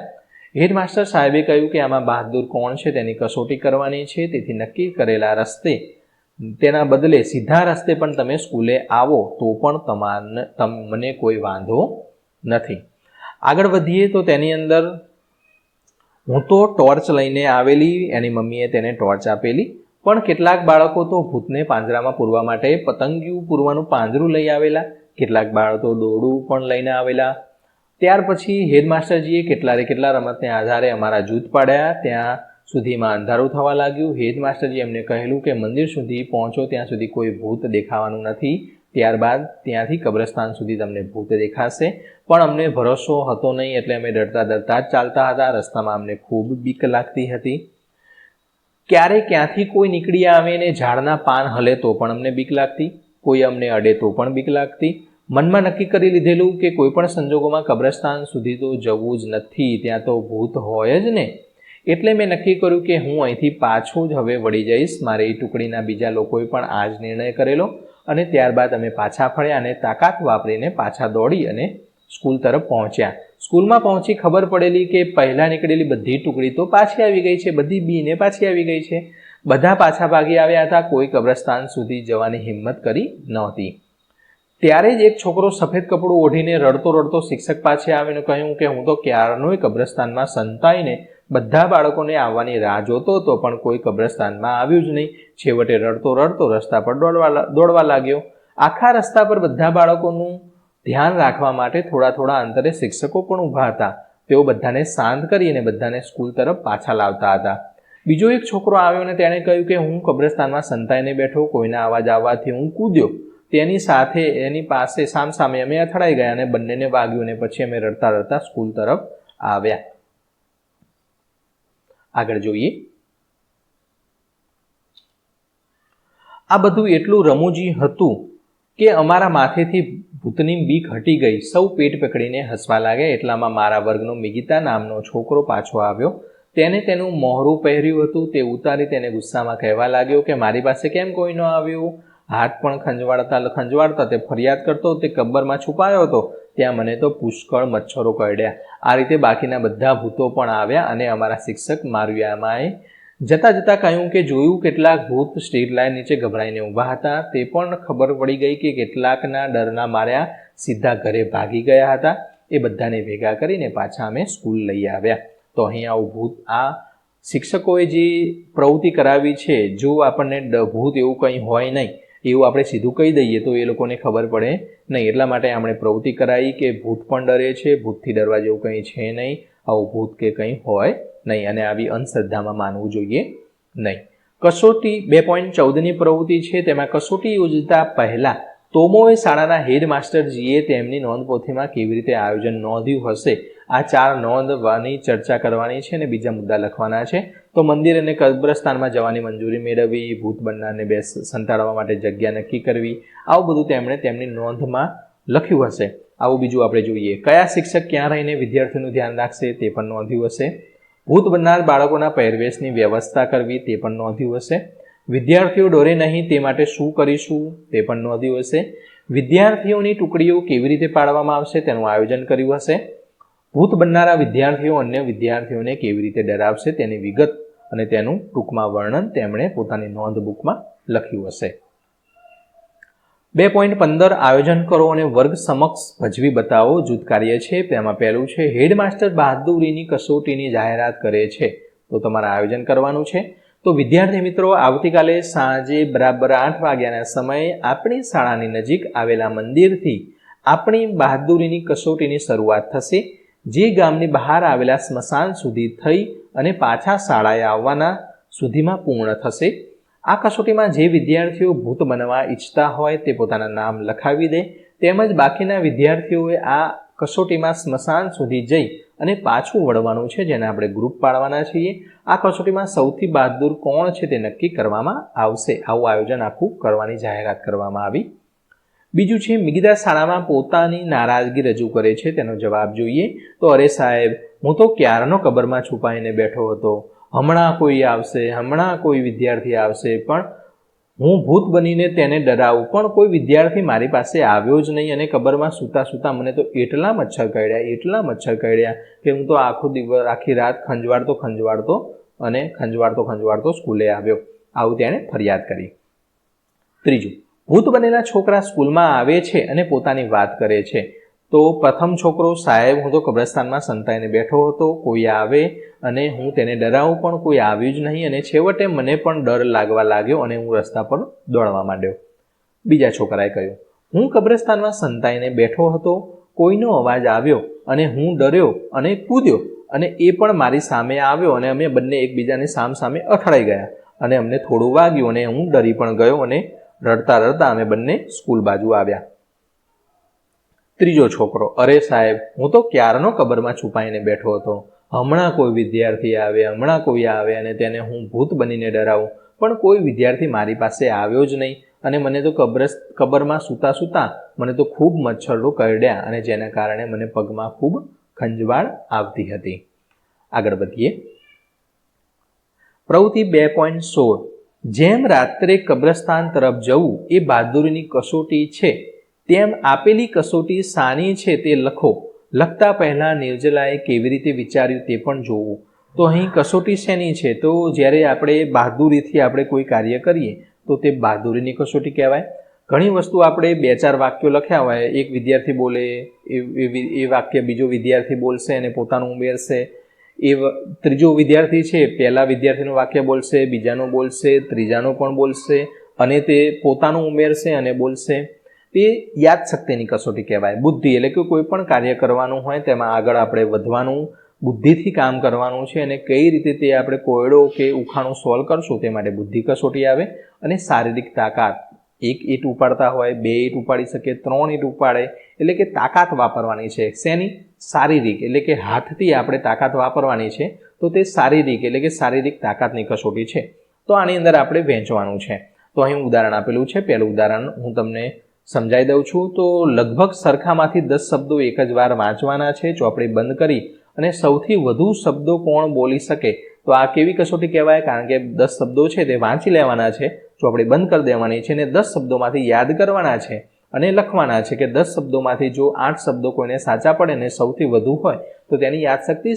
A: હેડમાસ્ટર સાહેબે કહ્યું કે આમાં બહાદુર કોણ છે તેની કસોટી કરવાની છે. તેથી નક્કી કરેલા રસ્તે તેના બદલે સીધા રસ્તે પણ તમે સ્કૂલે આવો તો પણ તમને કોઈ વાંધો નથી. આગળ વધીએ તો તેની અંદર હું તો ટોર્ચ લઈને આવેલી, એની મમ્મીએ તેને ટોર્ચ આપેલી. પણ કેટલાક બાળકો તો ભૂતને પાંજરામાં પૂરવા માટે પતંગિયું પૂરવાનું પાંજરું લઈ આવેલા. કેટલાક બાળકો દોરડું પણ લઈને આવેલા. ત્યાર પછી હેડમાસ્ટરજીએ કેટલા રમતને આધારે અમારા જૂથ પાડ્યા. ત્યાં સુધીમાં અંધારું થવા લાગ્યું. હેડમાસ્ટરજી એમને કહેલું કે મંદિર સુધી પહોંચો ત્યાં સુધી કોઈ ભૂત દેખાવાનું નથી. ત્યારબાદ ત્યાંથી કબ્રસ્તાન સુધી તમને ભૂત દેખાશે. પણ અમને ભરોસો હતો નહીં, એટલે અમે ડરતા જ ચાલતા હતા. રસ્તામાં અમને ખૂબ બીક લાગતી હતી. ક્યાંથી કોઈ નીકળી આવે ને ઝાડના પાન હલે તો પણ અમને બીક લાગતી. કોઈ અમને અડે તો પણ બીક લાગતી. મનમાં નક્કી કરી લીધેલું કે કોઈ પણ સંજોગોમાં કબ્રસ્તાન સુધી તો જવું જ નથી, ત્યાં તો ભૂત હોય જ ને. એટલે મેં નક્કી કર્યું કે હું અહીંથી પાછો જ હવે વળી જઈશ. મારી ટુકડીના બીજા લોકોએ પણ આ જ નિર્ણય કરેલો. અને ત્યારબાદ અમે પાછા ફર્યા અને તાકાત વાપરીને પાછા દોડી અને સ્કૂલ તરફ પહોંચ્યા. સ્કૂલમાં પહોંચી ખબર પડેલી કે પહેલાં નીકળેલી બધી ટુકડી તો પાછી આવી ગઈ છે, બધી બીને પાછી આવી ગઈ છે. બધા પાછા ભાગી આવ્યા હતા. કોઈ કબ્રસ્તાન સુધી જવાની હિંમત કરી નહોતી. ત્યારે જ એક છોકરો સફેદ કપડું ઓઢીને રડતો શિક્ષક પાસે આવીને કહ્યું કે હું તો ક્યારનોય કબ્રસ્તાનમાં સંતાઈને બધા બાળકોને આવવાની રાહ જોતો હતો, પણ કોઈ કબ્રસ્તાનમાં આવ્યું જ નહીં. છેવટે રડતો રસ્તા પર દોડવા લાગ્યો. આખા રસ્તા પર બધા બાળકોનું ધ્યાન રાખવા માટે થોડા અંતરે શિક્ષકો પણ ઊભા હતા. તેઓ બધાને શાંત કરી અને બધાને સ્કૂલ તરફ પાછા લાવતા હતા. બીજો એક છોકરો આવ્યો અને તેણે કહ્યું કે હું કબ્રસ્તાનમાં સંતાઈને બેઠો, કોઈના અવાજ આવવાથી હું કૂદ્યો. એની પાસે સામસામે અમે અથડાઈ ગયા અને બંનેને વાગ્યું અને પછી અમે રડતા સ્કૂલ તરફ આવ્યા. આગળ જોઈએ. આ બધું એટલું રમૂજી હતું કે અમારા માથેથી ભૂતની બીક હટી ગઈ. સૌ પેટ પકડીને હસવા લાગ્યા. એટલામાં મારા વર્ગનો મિગીતા નામનો છોકરો પાછો આવ્યો. તેને તેનું મોહરું પહેર્યું હતું તે ઉતારી તેને ગુસ્સામાં કહેવા લાગ્યો કે મારી પાસે કેમ કોઈ ન આવ્યું. હાથ પણ ખંજવાળતા તે ફરિયાદ કરતો તે કબ્રમાં છુપાયો હતો. ત્યાં મને તો પુષ્કળ મચ્છરો કરડ્યા. આ રીતે બાકીના બધા ભૂતો પણ આવ્યા અને અમારા શિક્ષક મારુયામાએ જતા કહ્યું કે જોયું કેટલાક ભૂત સ્ટ્રીટ લાઇન નીચે ગભરાઈને ઊભા હતા. તે પણ ખબર પડી ગઈ કે કેટલાકના ડરના માર્યા સીધા ઘરે ભાગી ગયા હતા. એ બધાને ભેગા કરીને પાછા અમે સ્કૂલ લઈ આવ્યા. તો અહીં આવું ભૂત આ શિક્ષકોએ જે પ્રવૃત્તિ કરાવી છે, જો આપણને ભૂત એવું કંઈ હોય નહીં એવું આપણે સીધું કહી દઈએ તો એ લોકોને ખબર પડે નહીં. એટલા માટે આપણે પ્રવૃત્તિ કરાવી કે ભૂત પણ ડરે છે, ભૂતથી ડરવા જેવું કંઈ છે નહીં, આવું ભૂત કે કંઈ હોય નહીં અને આવી અંધશ્રદ્ધામાં માનવું જોઈએ નહીં. કસોટી 2.14ની પ્રવૃત્તિ છે. તેમાં કસોટી યોજતા પહેલાં તોમોએ શાળાના હેડમાસ્ટરજીએ તેમની નોંધપોથીમાં કેવી રીતે આયોજન નોંધ્યું હશે આ 4 નોંધવાની ચર્ચા કરવાની છે અને બીજા મુદ્દા લખવાના છે. તો મંદિર અને કબ્રસ્તાનમાં જવાની મંજૂરી મેળવવી, ભૂત બનનારને સંતાડવા માટે જગ્યા નક્કી કરવી, આવું બધું તેમણે તેમની નોંધમાં લખ્યું હશે. આવું બીજું આપણે જોઈએ. કયા શિક્ષક ક્યાં રહીને વિદ્યાર્થીનું ધ્યાન રાખશે તે પણ નોંધ્યું હશે. ભૂત બનનાર બાળકોના પહેરવેશની વ્યવસ્થા કરવી તે પણ નોંધ્યું હશે. વિદ્યાર્થીઓ ડરે નહીં તે માટે શું કરીશું તે પણ નોંધ્યું હશે. વિદ્યાર્થીઓની ટુકડીઓ કેવી રીતે પાડવામાં આવશે તેનું આયોજન કર્યું હશે. ભૂત બનનારા વિદ્યાર્થીઓ અન્ય વિદ્યાર્થીઓને કેવી રીતે ડરાવશે તેની વિગત અને તેનું ટૂંકમાં વર્ણન તેમણે પોતાની નોંધબુકમાં લખ્યું હશે. 2.15 આયોજન કરો અને વર્ગ સમક્ષ ભજવી બતાવો જૂથ કાર્ય છે. તેમાં પહેલું છે હેડમાસ્ટર બહાદુરીની કસોટીની જાહેરાત કરે છે. તો તમારે આયોજન કરવાનું છે. તો વિદ્યાર્થી મિત્રો, આવતીકાલે સાંજે બરાબર 8 વાગ્યાના સમયે આપણી શાળાની નજીક આવેલા મંદિરથી આપણી બહાદુરીની કસોટીની શરૂઆત થશે, જે ગામની બહાર આવેલા સ્મશાન સુધી થઈ અને પાછા શાળાએ આવવાના સુધીમાં પૂર્ણ થશે. આ કસોટીમાં જે વિદ્યાર્થીઓ ભૂત બનવા ઈચ્છતા હોય તે પોતાના નામ લખાવી દે, તેમજ બાકીના વિદ્યાર્થીઓએ આ કસોટીમાં સ્મશાન સુધી જઈ અને પાછું વળવાનું છે, જેને આપણે ગ્રુપ પાડવાના છીએ. આ કસોટીમાં સૌથી બહાદુર કોણ છે તે નક્કી કરવામાં આવશે. આવું આયોજન આખું કરવાની જાહેરાત કરવામાં આવી. બીજું છે મિગીદા શાળામાં પોતાની નારાજગી રજૂ કરે છે. તેનો જવાબ જોઈએ તો, અરે સાહેબ, હું તો ક્યારનો કબરમાં છુપાઈને બેઠો હતો. હમણાં કોઈ આવશે, હમણાં કોઈ વિદ્યાર્થી આવશે, પણ હું ભૂત બનીને તેને ડરાવું, પણ કોઈ વિદ્યાર્થી મારી પાસે આવ્યો જ નહીં. અને કબરમાં સૂતા સૂતા મને તો એટલા મચ્છર કરડ્યા કે હું તો આખી રાત ખંજવાળતો સ્કૂલે આવ્યો. આવું તેણે ફરિયાદ કરી. ત્રીજું, ભૂત બનેલા છોકરા સ્કૂલમાં આવે છે અને પોતાની વાત કરે છે. તો પ્રથમ છોકરો, સાહેબ, હું તો કબ્રસ્તાનમાં સંતાઈને બેઠો હતો, કોઈ આવે અને હું તેને ડરાવું, પણ કોઈ આવ્યું જ નહીં, અને છેવટે મને પણ ડર લાગવા લાગ્યો અને હું રસ્તા પર દોડવા માંડ્યો. બીજા છોકરાએ કહ્યું, હું કબ્રસ્તાનમાં સંતાઈને બેઠો હતો, કોઈનો અવાજ આવ્યો અને હું ડર્યો અને કૂદ્યો, અને એ પણ મારી સામે આવ્યો, અને અમે બંને એકબીજાની સામે અથડાઈ ગયા, અને અમને થોડું વાગ્યું, અને હું ડરી પણ ગયો, અને રડતા રડતા અમે બંને સ્કૂલ બાજુ આવ્યા. ત્રીજો છોકરો, અરે સાહેબ, હું તો ક્યારનો કબરમાં છુપાઈને બેઠો હતો. હમણાં કોઈ વિદ્યાર્થી આવે અને તેને હું ભૂત બનીને ડરાવું, પણ કોઈ વિદ્યાર્થી મારી પાસે આવ્યો જ નહીં, અને મને તો કબરમાં સૂતા મને તો ખૂબ મચ્છરો કરડ્યા, અને જેના કારણે મને પગમાં ખૂબ ખંજવાળ આવતી હતી. આગળ વધીએ. પ્રવૃત્તિ 2.16 જેમ રાત્રે કબ્રસ્તાન તરફ જવું એ બહાદુરીની કસોટી છે, તેમ આપેલી કસોટી શાની છે તે લખો. લખતા પહેલાં નિર્જલાએ કેવી રીતે વિચાર્યું તે પણ જોવું. તો અહીં કસોટી શેની છે? તો જ્યારે આપણે બહાદુરીથી આપણે કોઈ કાર્ય કરીએ તો તે બહાદુરીની કસોટી કહેવાય. ઘણી વસ્તુ આપણે 2-4 વાક્યો લખ્યા હોય, એક વિદ્યાર્થી બોલે એ વાક્ય બીજો વિદ્યાર્થી બોલશે અને પોતાનું ઉમેરશે. ત્રીજો વિદ્યાર્થી છે, પહેલા વિદ્યાર્થીનું વાક્ય બોલશે, બીજાનું બોલશે, ત્રીજાનું પણ બોલશે, અને તે પોતાનું ઉમેરશે અને બોલશે. તે યાદશક્તિની કસોટી કહેવાય. બુદ્ધિ એટલે કે કોઈ પણ કાર્ય કરવાનું હોય તેમાં આગળ આપણે વધવાનું, બુદ્ધિથી કામ કરવાનું છે, અને કઈ રીતે તે આપણે કોયડો કે ઉખાણું સોલ્વ કરશું તે માટે બુદ્ધિ કસોટી આવે. અને શારીરિક તાકાત, 1 ઈંટ ઉપાડતા હોય, 2 ઈંટ ઉપાડી શકે, 3 ઈંટ ઉપાડે, એટલે કે તાકાત વાપરવાની છે. શેની? શારીરિક, એટલે કે હાથથી આપણે તાકાત વાપરવાની છે, તો તે શારીરિક એટલે કે શારીરિક તાકાતની કસોટી છે. તો આની અંદર આપણે વહેંચવાનું છે. તો અહીં ઉદાહરણ આપેલું છે. પહેલું ઉદાહરણ હું તમને સમજાવી દઉં છું. તો લગભગ સરખામાંથી 10 શબ્દો એક જ વાર વાંચવાના છે, ચોપડી બંધ કરી, અને સૌથી વધુ શબ્દો કોણ બોલી શકે. તો આ કેવી કસોટી કહેવાય? કારણ કે 10 શબ્દો છે તે વાંચી લેવાના છે, ચોપડી બંધ કરી દેવાની છે, અને 10 શબ્દોમાંથી યાદ કરવાના છે અને લખવાના છે કે 10 શબ્દોમાંથી જો 8 શબ્દો કોઈને સાચા પડે ને સૌથી વધુ હોય તો તેની યાદશક્તિ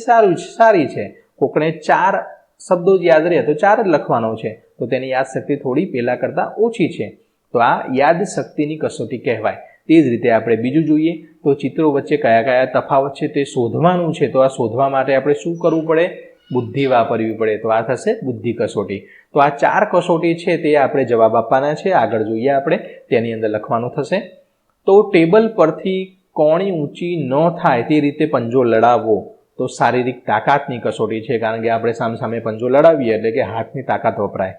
A: સારી છે. કોકને 4 શબ્દો જ યાદ રહે તો 4 જ લખવાનો છે, તો તેની યાદશક્તિ થોડી પહેલાં કરતાં ઓછી છે. તો આ યાદશક્તિની કસોટી કહેવાય. તે જ રીતે આપણે બીજું જોઈએ તો ચિત્રો વચ્ચે કયા તફાવત છે તે શોધવાનું છે. તો આ શોધવા માટે આપણે શું કરવું પડે? બુદ્ધિ વાપરવી પડે. તો આ થશે બુદ્ધિ કસોટી. તો આ 4 કસોટી છે તે આપણે જવાબ આપવાના છે. આગળ જોઈએ આપણે, તેની અંદર લખવાનું થશે. તો ટેબલ પરથી કોણી ઊંચી ન થાય તે રીતે પંજો લડાવવો. તો શારીરિક તાકાતની કસોટી છે, કારણ કે આપણે સામે પંજો લડાવીએ એટલે કે હાથની તાકાત વપરાય.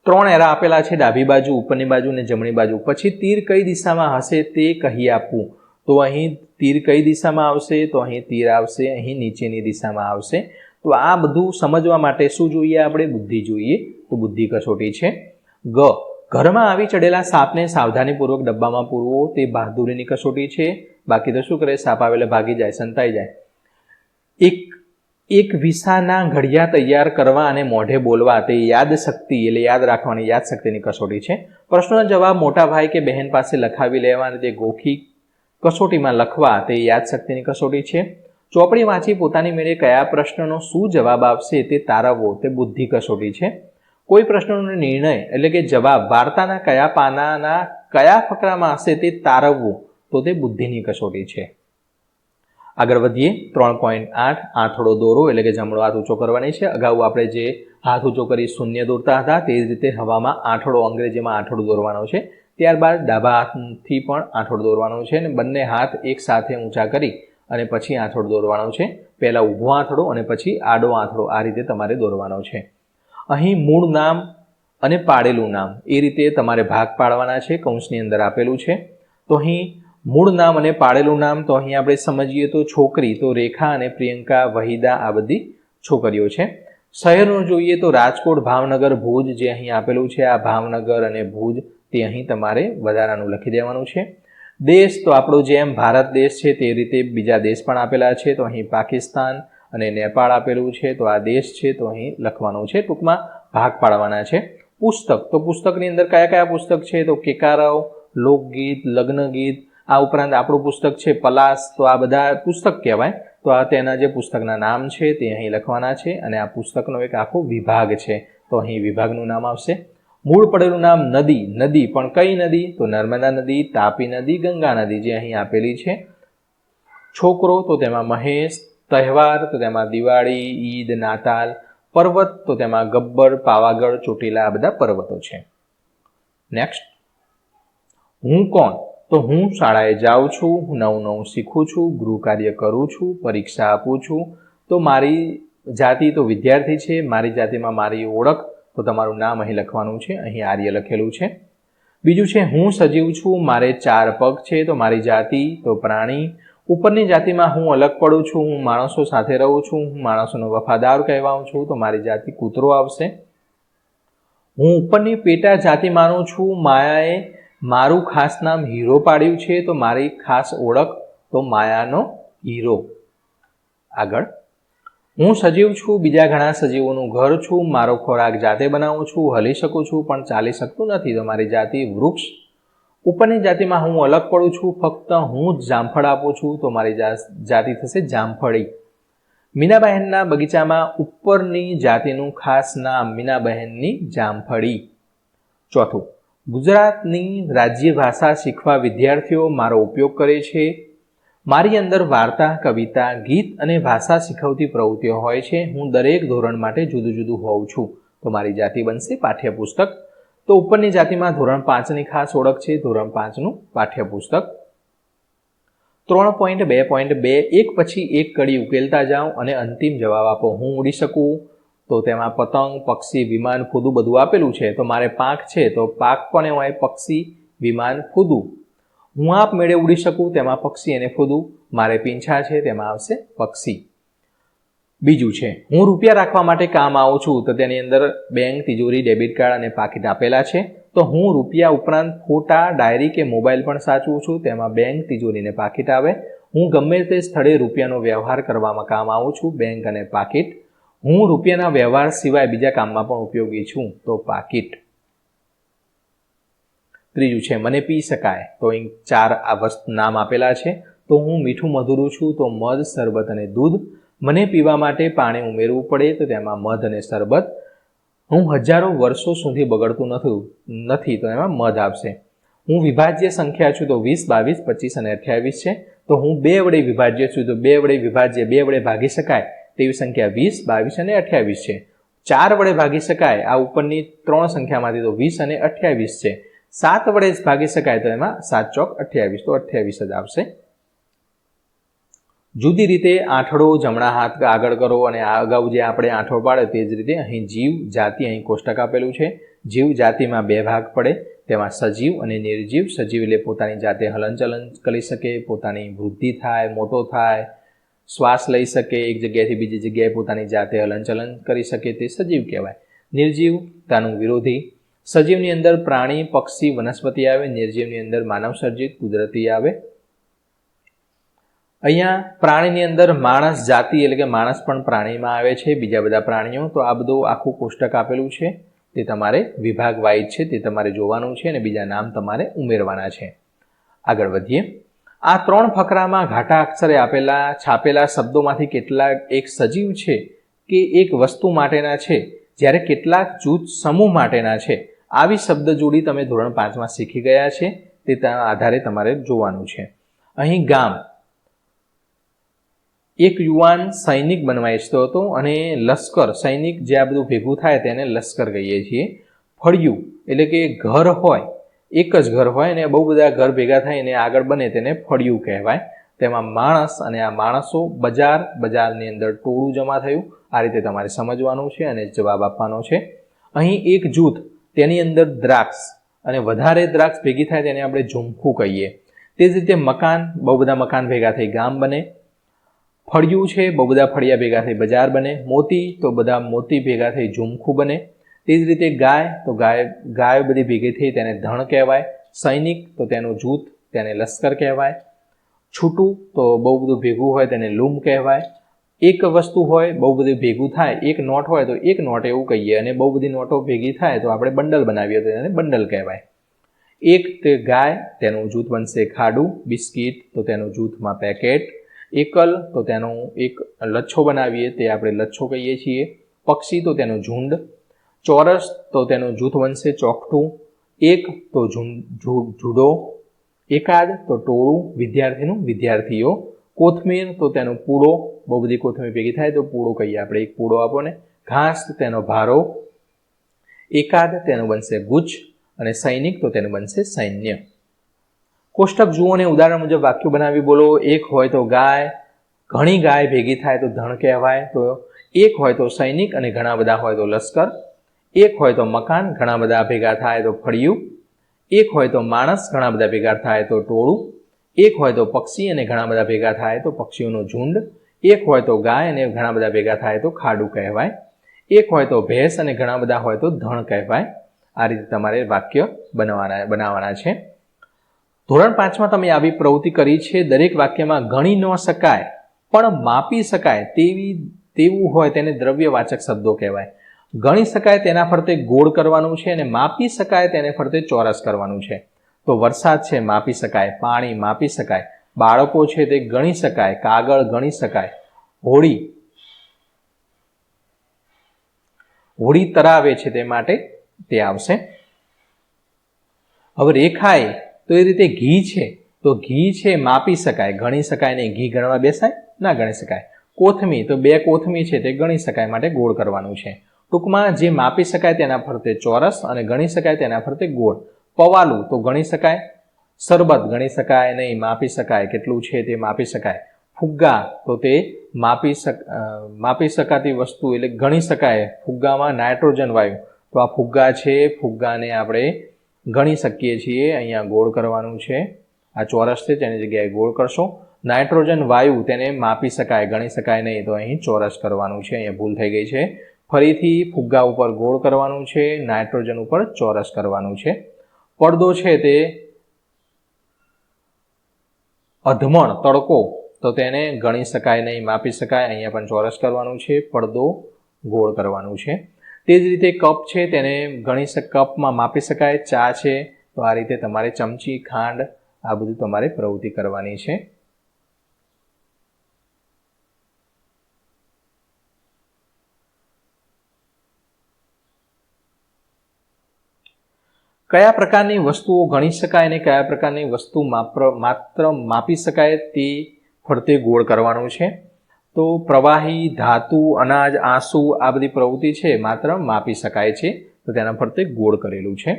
A: 3 એરા આપેલા છે, ડાબી બાજુ, ઉપરની બાજુ અને જમણી બાજુ. પછી તીર કઈ દિશામાં હશે તે કહી આપવું. તો અહીં તીર કઈ દિશામાં આવશે? તો અહીં તીર આવશે, અહીં નીચેની દિશામાં આવશે. તો આ બધું સમજવા માટે શું જોઈએ? આપણે બુદ્ધિ જોઈએ. તો બુદ્ધિ કસોટી છે. ઘરમાં આવી ચડેલા સાપને સાવધાનીપૂર્વક ડબ્બામાં પૂરવો. તે બહાદુરીની કસોટી છે. બાકી તો શું કરે? સાપ આવે એટલે ભાગી જાય, સંતાઈ જાય. એક વિસાના ઘડિયા તૈયાર કરવા અને મોઢે બોલવા. તે યાદશક્તિ એટલે યાદ રાખવાની યાદશક્તિની કસોટી છે. પ્રશ્નનો જવાબ મોટા ભાઈ કે બહેન પાસે લખાવી લેવા અને તે ગોખી કસોટીમાં લખવા. તે યાદશક્તિની કસોટી છે. ચોપડી વાંચી પોતાની મેળે કયા પ્રશ્નનો શું જવાબ આવશે તે તારવવો. તે બુદ્ધિ કસોટી છે. કોઈ પ્રશ્નનો નિર્ણય એટલે કે જવાબ વાર્તાના કયા પાનાના કયા ફકરામાં હશે તે તારવવું તો તે બુદ્ધિની કસોટી છે. આગળ વધીએ. 3.8 આંથડો દોરો એટલે કે જમણો હાથ ઊંચો કરવાની છે. અગાઉ આપણે જે હાથ ઊંચો કરી શૂન્ય દોરતા હતા તે જ રીતે હવામાં આંથડો, અંગ્રેજીમાં આંથડો દોરવાનો છે. ત્યારબાદ ડાબા હાથથી પણ આંથડો દોરવાનો છે અને બંને હાથ એક સાથે ઊંચા કરી અને પછી આંથડો દોરવાનો છે. પહેલા ઊભો આંથડો અને પછી આડો આંથડો, આ રીતે તમારે દોરવાનો છે. અહીં મૂળ નામ અને પાડેલું નામ એ રીતે તમારે ભાગ પાડવાના છે. કૌંસની અંદર આપેલું છે. તો અહીં મૂળ નામ અને પાડેલું નામ, તો અહીં આપણે સમજીએ તો છોકરી, તો રેખા અને પ્રિયંકા, વહીદા આ બધી છોકરીઓ છે. શહેરનું જોઈએ તો રાજકોટ, ભાવનગર, ભુજ જે અહીં આપેલું છે, આ ભાવનગર અને ભુજ તે અહીં તમારે વધારાનું લખી દેવાનું છે. દેશ તો આપણો જેમ ભારત દેશ છે તે રીતે બીજા દેશ પણ આપેલા છે. તો અહીં પાકિસ્તાન અને નેપાળ આપેલું છે, તો આ દેશ છે તો અહીં લખવાનું છે. ટૂંકમાં ભાગ પાડવાના છે. પુસ્તક, તો પુસ્તકની અંદર કયા કયા પુસ્તક છે, તો કેકારવ, લોકગીત, લગ્ન ગીત, આ ઉપરાંત આપણું પુસ્તક છે પલાસ, તો આ બધા પુસ્તક કહેવાય. તો આ તેના જે પુસ્તકના નામ છે તે અહીં લખવાના છે અને આ પુસ્તકનો એક આખો વિભાગ છે, તો અહીં વિભાગનું નામ આવશે. મૂળ પડેલું નામ નદી, નદી પણ કઈ નદી, તો નર્મદા નદી, તાપી નદી, ગંગા નદી જે અહીં આપેલી છે. છોકરો, તો તેમાં મહેશ. તહેવાર, તો તેમાં દિવાળી, ઈદ, નાતાલ. પર્વત, તો તેમાં ગબ્બર, પાવાગઢ, ચોટીલા આ બધા પર્વતો છે. નેક્સ્ટ. હું કોણ, તો હું શાળાએ જાઉં છું, નવું નવું શીખું છું, ગૃહ કાર્ય કરું છું, પરીક્ષા આપું છું. તો મારી જાતિ તો વિદ્યાર્થી છે. મારી જાતિમાં મારી ઓળખ, તો તમારું નામ અહીં લખવાનું છે. અહીં આર્ય લખેલું છે. બીજું છે હું સજીવ છું, મારે 4 પગ છે, તો મારી જાતિ તો પ્રાણી. ઉપરની જાતિમાં હું અલગ પડું છું, હું માણસો સાથે રહું છું, હું માણસોનો વફાદાર કહેવાઉં છું, તો મારી જાતિ કૂતરો આવશે. હું ઉપરની પેટા જાતિ માનું છું, માયાએ મારું ખાસ નામ હીરો પાડ્યું છે, તો મારી ખાસ ઓળખ તો માયાનો હીરો. આગળ. હું સજીવ છું, બીજા ઘણા સજીવોનું ઘર છું, મારો ખોરાક જાતે બનાવું છું, હલી શકું છું પણ ચાલી શકતું નથી, તો મારી જાતિ વૃક્ષ. ઉપરની જાતિમાં હું અલગ પડું છું, ફક્ત હું જ જામફળ આપું છું, તો મારી જાતિ થશે જામફળી. મીનાબહેનના બગીચામાં ઉપરની જાતિનું ખાસ નામ મીનાબહેનની જામફળી. ચોથું. ગુજરાતની રાજ્ય ભાષા શીખવા વિદ્યાર્થીઓ મારો ઉપયોગ કરે છે. મારી અંદર વાર્તા, કવિતા, ગીત અને ભાષા શીખવતી પ્રવૃત્તિઓ હોય છે. હું દરેક ધોરણ માટે જુદું જુદું હોઉં છું, તો મારી જાતિ બનશે પાઠ્યપુસ્તક. તો ઉપરની જાતિમાં ધોરણ 5ની ખાસ ઓળખ છે, ધોરણ 5નું પાઠ્યપુસ્તક. 3.2.2 એક પછી એક કડી ઉકેલતા જાઓ અને અંતિમ જવાબ આપો. હું ઉડી શકું, તો તેમાં પતંગ, પક્ષી, વિમાન, ફૂદું બધું આપેલું છે. તો મારે પાંખ છે, તો પાંખ પણ હોય પક્ષી, વિમાન, ફૂદું. હું આપમેળે ઉડી શકું, તેમાં પક્ષી અને ફૂદું. મારે પીંછા છે, તેમાં આવશે પક્ષી. બીજું છે હું રૂપિયા રાખવા માટે કામ આવું છું, તો તેની અંદર બેંક, તિજોરી, ડેબિટ કાર્ડ અને પાકીટ આપેલા છે. તો હું રૂપિયા ઉપરાંત ફોટા, ડાયરી કે મોબાઈલ પણ સાચવું છું, તેમાં બેંક, તિજોરી અને પાકીટ આવે. હું ગમે તે સ્થળે રૂપિયાનો વ્યવહાર કરવામાં કામ આવું છું, બેંક અને પાકીટ. હું રૂપિયાના વ્યવહાર સિવાય બીજા કામમાં પણ ઉપયોગી છું, તો પાકીટ. ત્રીજું છે મને પી શકાય, તો અહીં 4 નામ આપેલા છે. તો હું મીઠું મધુરું છું, તો મધ, શરબત અને દૂધ. મને પીવા માટે પાણી ઉમેરવું પડે, તો તેમાં મધ અને શરબત. હું હજારો વર્ષો સુધી બગડતું નથી, તો એમાં મધ આવશે. હું વિભાજ્ય સંખ્યા છું, તો 20, 22, 25 અને 28 છે. તો હું 2 વડે વિભાજ્ય છું, તો 2 વડે વિભાજ્ય, 2 વડે ભાગી શકાય તેવી સંખ્યા 20, 22 અને 28 છે. 4 વડે ભાગી શકાય આ ઉપરની 3 સંખ્યામાંથી, તો 20 અને 28 છે. 7 વડે ભાગી શકાય, તો એમાં 7 ચોક 28, તો 28 જ આવશે. જુદી રીતે આંઠડો જમણા હાથ આગળ કરો અને અગાઉ જે આપણે આંઠડો પાડે તે જ રીતે અહીં જીવ, જાતિ, અહીં કોષ્ટક આપેલું છે. જીવ જાતિમાં 2 ભાગ પડે, તેમાં સજીવ અને નિર્જીવ. સજીવ એટલે પોતાની જાતે હલનચલન કરી શકે, પોતાની વૃદ્ધિ થાય, મોટો થાય, શ્વાસ લઈ શકે, એક જગ્યાએથી બીજી જગ્યાએ પોતાની જાતે હલનચલન કરી શકે, તે સજીવ કહેવાય. નિર્જીવ તેનું વિરોધી. સજીવની અંદર પ્રાણી, પક્ષી, વનસ્પતિ આવે. નિર્જીવની અંદર માનવ સર્જિત કુદરતી આવે. અહીંયા પ્રાણીની અંદર માણસ જાતિ એટલે કે માણસ પણ પ્રાણીમાં આવે છે, બીજા બધા પ્રાણીઓ. તો આ બધું આખું કોષ્ટક આપેલું છે, તે તમારે વિભાગ વાઇઝ છે, તે તમારે જોવાનું છે અને બીજા નામ તમારે ઉમેરવાના છે. આગળ વધીએ. આ 3 ફકરામાં ઘાટા અક્ષરે છાપેલા શબ્દોમાંથી કેટલાક એક સજીવ છે કે એક વસ્તુ માટેના છે, જ્યારે કેટલાક જૂથ સમૂહ માટેના છે, આવી શબ્દ જોડી તમે ધોરણ 5માં શીખી ગયા છે, તે આધારે તમારે જોવાનું છે. અહીં ગામ, એક યુવાન સૈનિક બનવા ઈચ્છતો હતો અને લશ્કર, સૈનિક જે આ બધું ભેગું થાય તેને લશ્કર કહીએ છીએ. ફળિયું એટલે કે ઘર હોય, એક જ ઘર હોય અને બહુ બધા ઘર ભેગા થઈને આગળ બને તેને ફળિયું કહેવાય. તેમાં માણસ અને આ માણસો, બજાર, બજારની અંદર ટોળું જમા થયું. આ રીતે તમારે સમજવાનું છે અને જવાબ આપવાનો છે. અહીં એક જૂથ, તેની અંદર દ્રાક્ષ અને વધારે દ્રાક્ષ ભેગી થાય તેને આપણે ઝુમખું કહીએ. તે જ રીતે મકાન, બહુ બધા મકાન ભેગા થઈ ગામ બને. ફળિયું છે, બહુ બધા ફળિયા ભેગા થઈ બજાર બને. મોતી, તો બધા મોતી ભેગા થઈ ઝુમખું બને. તે જ રીતે ગાય, તો ગાય બધી ભેગી થઈ તેને ધણ કહેવાય. સૈનિક, તો તેનું જૂથ, તેને લશ્કર કહેવાય. છૂટું, તો બહુ બધું ભેગું હોય તેને લૂમ કહેવાય. એક વસ્તુ હોય, બહુ બધું ભેગું થાય, એક નોટ હોય તો એક નોટ એવું કહીએ, અને બહુ બધી નોટો ભેગી થાય તો આપણે બંડલ બનાવીએ તો તેને બંડલ કહેવાય. એક તે ગાય, તેનું જૂથ બનશે ખાડું. બિસ્કિટ, તો તેનું જૂથમાં પેકેટ. એકલ, તો તેનું એક લચ્છો બનાવીએ તે આપણે લચ્છો કહીએ છીએ. પક્ષી, તો તેનું ઝુંડ. ચોરસ, તો તેનું જૂથ બનશે ચોકઠું. એક, તો જુડો. એકાદ, તો ટોળું, વિદ્યાર્થીનું વિદ્યાર્થીઓ. કોથમીર, તો તેનો પૂળો, બહુ બધી કોથમીર ભેગી થાય તો પૂળો કહીએ આપણે, એક પૂળો આપો ને. ઘાસ, તો તેનો ભારો. એકાદ, તેનું બનશે ગુચ્છ. અને સૈનિક, તો તેનું બનશે સૈન્ય. કોષ્ટક જુઓ ને ઉદાહરણ મુજબ વાક્યો બનાવી બોલો. એક હોય તો ગાય, ઘણી ગાય ભેગી થાય તો ધણ કહેવાય. તો એક હોય તો સૈનિક અને ઘણા બધા હોય તો લશ્કર. એક હોય તો મકાન, ઘણા બધા ભેગા થાય તો ફળિયું. એક હોય તો માણસ, ઘણા બધા ભેગા થાય તો ટોળું. એક હોય તો પક્ષી અને ઘણા બધા ભેગા થાય તો પક્ષીઓનું ઝુંડ. એક હોય તો ગાય અને ઘણા બધા ભેગા થાય તો ખાડું કહેવાય. એક હોય તો ભેંસ અને ઘણા બધા હોય તો ધણ કહેવાય. આ રીતે તમારે વાક્ય બનાવવાના છે. ધોરણ 5માં તમે આવી પ્રવૃત્તિ કરી છે. દરેક વાક્યમાં ગણી ન શકાય પણ માપી શકાય તેવું હોય તેને દ્રવ્યવાચક શબ્દો કહેવાય. ગણી શકાય તેના ફરતે ગોળ કરવાનું છે અને માપી શકાય તેને ફરતે ચોરસ કરવાનું છે. તો વરસાદ છે, માપી શકાય. પાણી માપી શકાય. બાળકો છે તે ગણી શકાય. કાગળ ગણી શકાય. હોળી તરાવે છે તે માટે તે આવશે. હવે રેખાએ, તો એ રીતે ઘી છે, તો ઘી છે માપી શકાય, ગણી શકાય નહીં. ઘી ગણવા બેસાય? ના ગણી શકાય. કોથમી, તો 2 કોથમી છે તે ગણી શકાય માટે ગોળ કરવાનું છે. ટૂંકમાં જે માપી શકાય તેના ફરતે ચોરસ અને ગણી શકાય તેના ફરતે ગોળ. પવાલું, તો ગણી શકાય. શરબત ગણી શકાય નહીં, માપી શકાય, કેટલું છે તે માપી શકાય. ફુગ્ગા, તો તે માપી શકાતી વસ્તુ એટલે ગણી શકાય. ફુગ્ગામાં નાઇટ્રોજન વાયુ, તો આ ફુગ્ગા છે, ફુગ્ગાને આપણે ગણી શકીએ છીએ. અહીંયા ગોળ કરવાનું છે. આ ચોરસ છે તેની જગ્યાએ ગોળ કરશો. નાઇટ્રોજન વાયુ, તેને માપી શકાય, ગણી શકાય નહીં, તો અહીં ચોરસ કરવાનું છે. અહીંયા ભૂલ થઈ ગઈ છે. ફરીથી ફુગ્ગા ઉપર ગોળ કરવાનું છે, નાઇટ્રોજન ઉપર ચોરસ કરવાનું છે. પડદો છે તે અધમણ, તડકો, તો તેને ગણી શકાય નહીં, માપી શકાય, અહીંયા પણ ચોરસ કરવાનું છે. પડદો ગોળ કરવાનું છે. તે જ રીતે કપ છે તેને કપમાં માપી શકાય. ચા છે, તો આ રીતે તમારે ચમચી, ખાંડ, આ બધું તમારે પ્રવૃત્તિ કરવાની છે. કયા પ્રકારની વસ્તુઓ ગણી શકાય અને કયા પ્રકારની વસ્તુ માત્ર માપી શકાય તે ફરતે ગોળ કરવાનું છે. તો પ્રવાહી, ધાતુ, અનાજ, આંસુ, આ બધી પ્રવૃત્તિ છે માત્ર માપી શકાય છે, તો તેના ફરતે ગોળ કરેલું છે.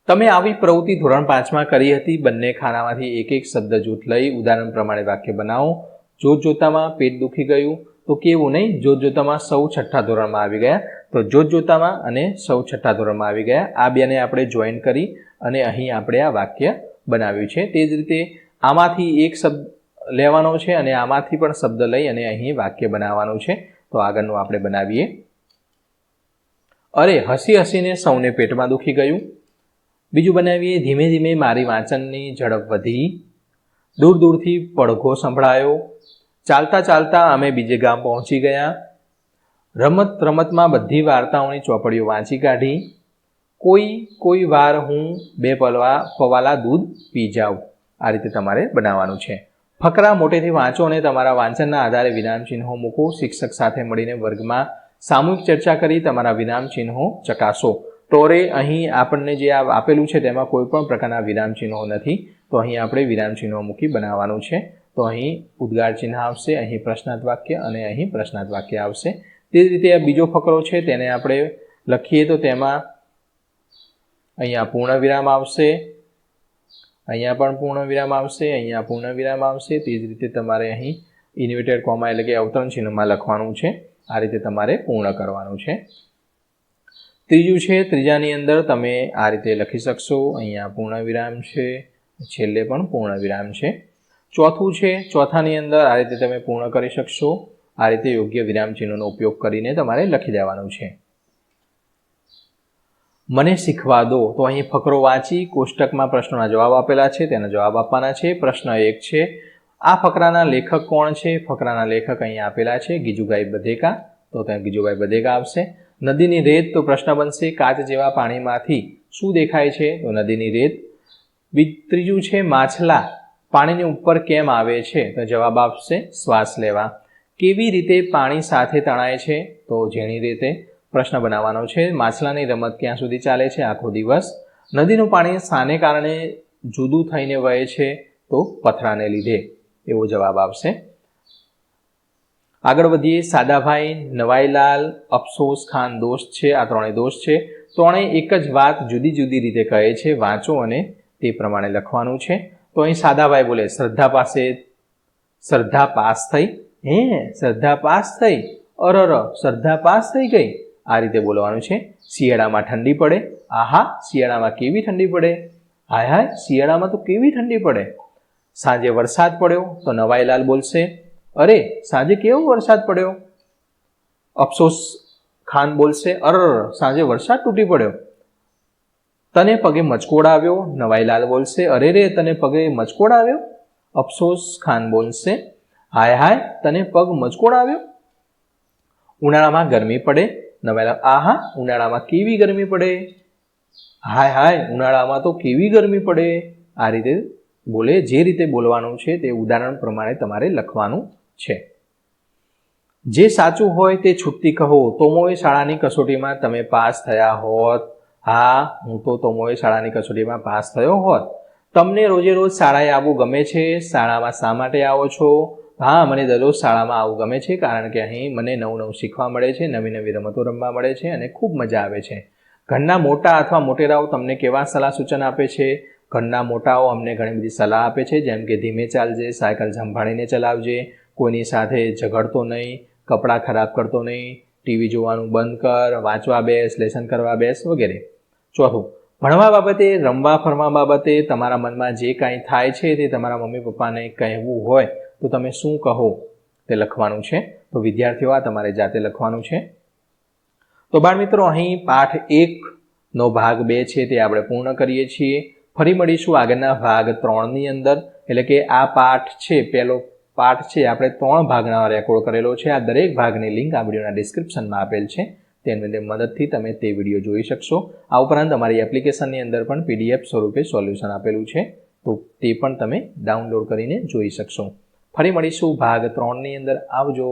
A: તમે આવી પ્રવૃત્તિ ધોરણ 5માં કરી હતી. બંને ખાનામાંથી એક શબ્દ જૂથ લઈ ઉદાહરણ પ્રમાણે વાક્ય બનાવો. જોતજોતામાં પેટ દુખી ગયું, તો કેવું નહીં, જોતજોતામાં સૌ 6ઠ્ઠા ધોરણમાં આવી ગયા. તો જોતજોતામાં અને સૌ 6ઠ્ઠા ધોરણમાં આવી ગયા. આ બેને આપણે જોઈન કરી અને અહીં આપણે આ વાક્ય બનાવ્યું છે. તે જ રીતે આમાંથી એક શબ્દ લેવાનો છે અને આમાંથી પણ શબ્દ લઈ અને અહીં વાક્ય બનાવવાનું છે. તો આગળનું આપણે બનાવીએ. અરે હસી હસીને સૌને પેટમાં દુખી ગયું. બીજું બનાવીએ. ધીમે ધીમે મારી વાંચનની ઝડપ વધી. દૂર દૂરથી પડઘો સંભળાયો. ચાલતા ચાલતા અમે બીજે ગામ પહોંચી ગયા. રમતમાં બધી વાર્તાઓની ચોપડીઓ વાંચી કાઢી. કોઈ વાર હું 2 પવાલા દૂધ પી જાઉં. આ રીતે તમારે બનાવવાનું છે. ફકરા મોટેથી વાંચો અને તમારા વાંચનના આધારે વિરામ ચિહ્નો મૂકો. શિક્ષક સાથે મળીને વર્ગમાં સામૂહિક ચર્ચા કરી તમારા વિરામ ચિહ્નો ચકાસો. તો અહીં આપણને જે આપેલું છે તેમાં કોઈ પણ પ્રકારના વિરામ ચિહ્નો નથી, તો અહીં આપણે વિરામ ચિહ્નો મૂકી બનાવવાનું છે. તો અહીં ઉદ્ગાર ચિહ્ન આવશે, અહીં પ્રશ્નાર્થ વાક્ય અને અહીં પ્રશ્નાર્થ વાક્ય આવશે. તે જ રીતે આ બીજો ફકરો છે તેને આપણે લખીએ તો તેમાં અહીંયા પૂર્ણ વિરામ આવશે, અહીંયા પણ પૂર્ણ વિરામ આવશે, અહીંયા પૂર્ણ વિરામ આવશે. તે જ રીતે તમારે અહીં ઇન્વર્ટેડ કોમા એટલે કે અવતરણ ચિહ્નમાં લખવાનું છે. આ રીતે તમારે પૂર્ણ કરવાનું છે. ત્રીજું છે, ત્રીજાની અંદર તમે આ રીતે લખી શકશો. અહીંયા પૂર્ણ વિરામ છે, છેલ્લે પણ પૂર્ણ વિરામ છે. ચોથું છે, ચોથાની અંદર આ રીતે તમે પૂર્ણ કરી શકશો. આ રીતે યોગ્ય વિરામ ચિહ્નોનો ઉપયોગ કરીને તમારે લખી દેવાનું છે. મને શીખવા દો. તો અહીં ફકરો વાંચી કોષ્ટકમાં પ્રશ્નોના જવાબ આપેલા છે, તેના જવાબ આપવાના છે. પ્રશ્ન 1 છે, આ ફકરાના લેખક કોણ છે? ફકરાના લેખક અહીં આપેલા છે, ગીજુભાઈ બધેકા. તો ત્યાં ગીજુભાઈ બધેકા આવશે. નદીની રેત, તો પ્રશ્ન બનશે કાચ જેવા પાણીમાંથી શું દેખાય છે? તો નદીની રેત. ત્રીજું છે, માછલા પાણીની ઉપર કેમ આવે છે? તો જવાબ આપશે શ્વાસ લેવા. કેવી રીતે પાણી સાથે તણાય છે? તો ઝીણી રીતે. પ્રશ્ન બનાવવાનો છે, માછલાની રમત ક્યાં સુધી ચાલે છે? આખો દિવસ. નદીનું પાણી શાને કારણે જુદું થઈને વહે છે? તો પથરાને લીધે. એવો જવાબ આવશે. આગળ વધીએ. સાદાભાઈ, નવાઈલાલ, અફસોસ ખાન દોસ્ત છે. આ ત્રણેય દોસ્ત છે. ત્રણેય એક જ વાત જુદી જુદી રીતે કહે છે. વાંચો અને તે પ્રમાણે લખવાનું છે. તો અહીં સાદાભાઈ બોલે, શ્રદ્ધા પાસ થઈ. શ્રદ્ધા પાસ થઈ. અરર, શ્રદ્ધા પાસ થઈ ગઈ. આ રીતે બોલવાનું છે. શિયાળામાં ઠંડી પડે. આહા, શિયાળામાં કેવી ઠંડી પડે. હાય હાય, શિયાળામાં તો કેવી ઠંડી પડે. સાંજે વરસાદ પડ્યો. તો નવાઈલાલ બોલશે, અરે સાંજે કેવો વરસાદ પડ્યો. અફસોસ ખાન બોલશે, અરર, સાંજે વરસાદ તૂટી પડ્યો. તને પગે મચકોડ આવ્યો. નવાઈલાલ બોલશે, અરે રે, તને પગે મચકોડ આવ્યો. અફસોસ ખાન બોલશે, હાય હાય, તને પગ મચકોડ આવ્યો. ઉનાળામાં ગરમી પડે. નવાઈલાલ, આહા, ઉનાળામાં કેવી ગરમી પડે. હાય હાય, ઉનાળામાં તો કેવી ગરમી પડે. આ રીતે બોલે. જે રીતે બોલવાનું છે તે ઉદાહરણ પ્રમાણે તમારે લખવાનું છે. જે સાચું હોય તે છૂટથી કહો. તોમોએ શાળાની કસોટીમાં તમે પાસ થયા હોત. હા, હું તો તોમોએ શાળાની કસોટીમાં પાસ થયો હોત. તમને રોજે રોજ શાળાએ આવવું ગમે છે. શાળામાં શા માટે આવો છો? હા, મને દરરોજ શાળામાં આવવું ગમે છે, કારણ કે અહીં મને નવું નવું શીખવા મળે છે, નવી નવી રમતો રમવા મળે છે અને ખૂબ મજા આવે છે. ઘરના મોટા અથવા મોટેરાઓ તમને કેવા સલાહ સૂચન આપે છે? ઘરના મોટાઓ અમને ઘણી બધી સલાહ આપે છે, જેમ કે ધીમે ચાલજે, સાયકલ સંભાળીને ચલાવજે, કોઈની સાથે ઝઘડતો નહીં, કપડાં ખરાબ કરતો નહીં, ટીવી જોવાનું બંધ કર, વાંચવા બેસ, લેસન કરવા બેસ વગેરે. ચોથું, ભણવા બાબતે, રમવા ફરવા બાબતે તમારા મનમાં જે કાંઈ થાય છે તે તમારા મમ્મી પપ્પાને કહેવું હોય તો તમે શું કહો તે લખવાનું છે. તો વિદ્યાર્થીઓ, આ તમારે જાતે લખવાનું છે. તો બાળમિત્રો, અહીં પાઠ 1નો ભાગ 2 છે તે આપણે પૂર્ણ કરીએ છીએ. ફરી મળીશું આગળના ભાગ 3ની અંદર. એટલે કે આ પાઠ છે, પહેલો પાઠ છે, આપણે 3 ભાગના રેકોર્ડ કરેલો છે. આ દરેક ભાગની લિંક આ વિડીયોના ડિસ્ક્રિપ્શનમાં આપેલ છે. તેની મદદથી તમે તે વિડીયો જોઈ શકશો. આ ઉપરાંત અમારી એપ્લિકેશનની અંદર પણ PDF સ્વરૂપે સોલ્યુશન આપેલું છે, તો તે પણ તમે ડાઉનલોડ કરીને જોઈ શકશો. ફરી મળીશું ભાગ 3ની અંદર. આવજો.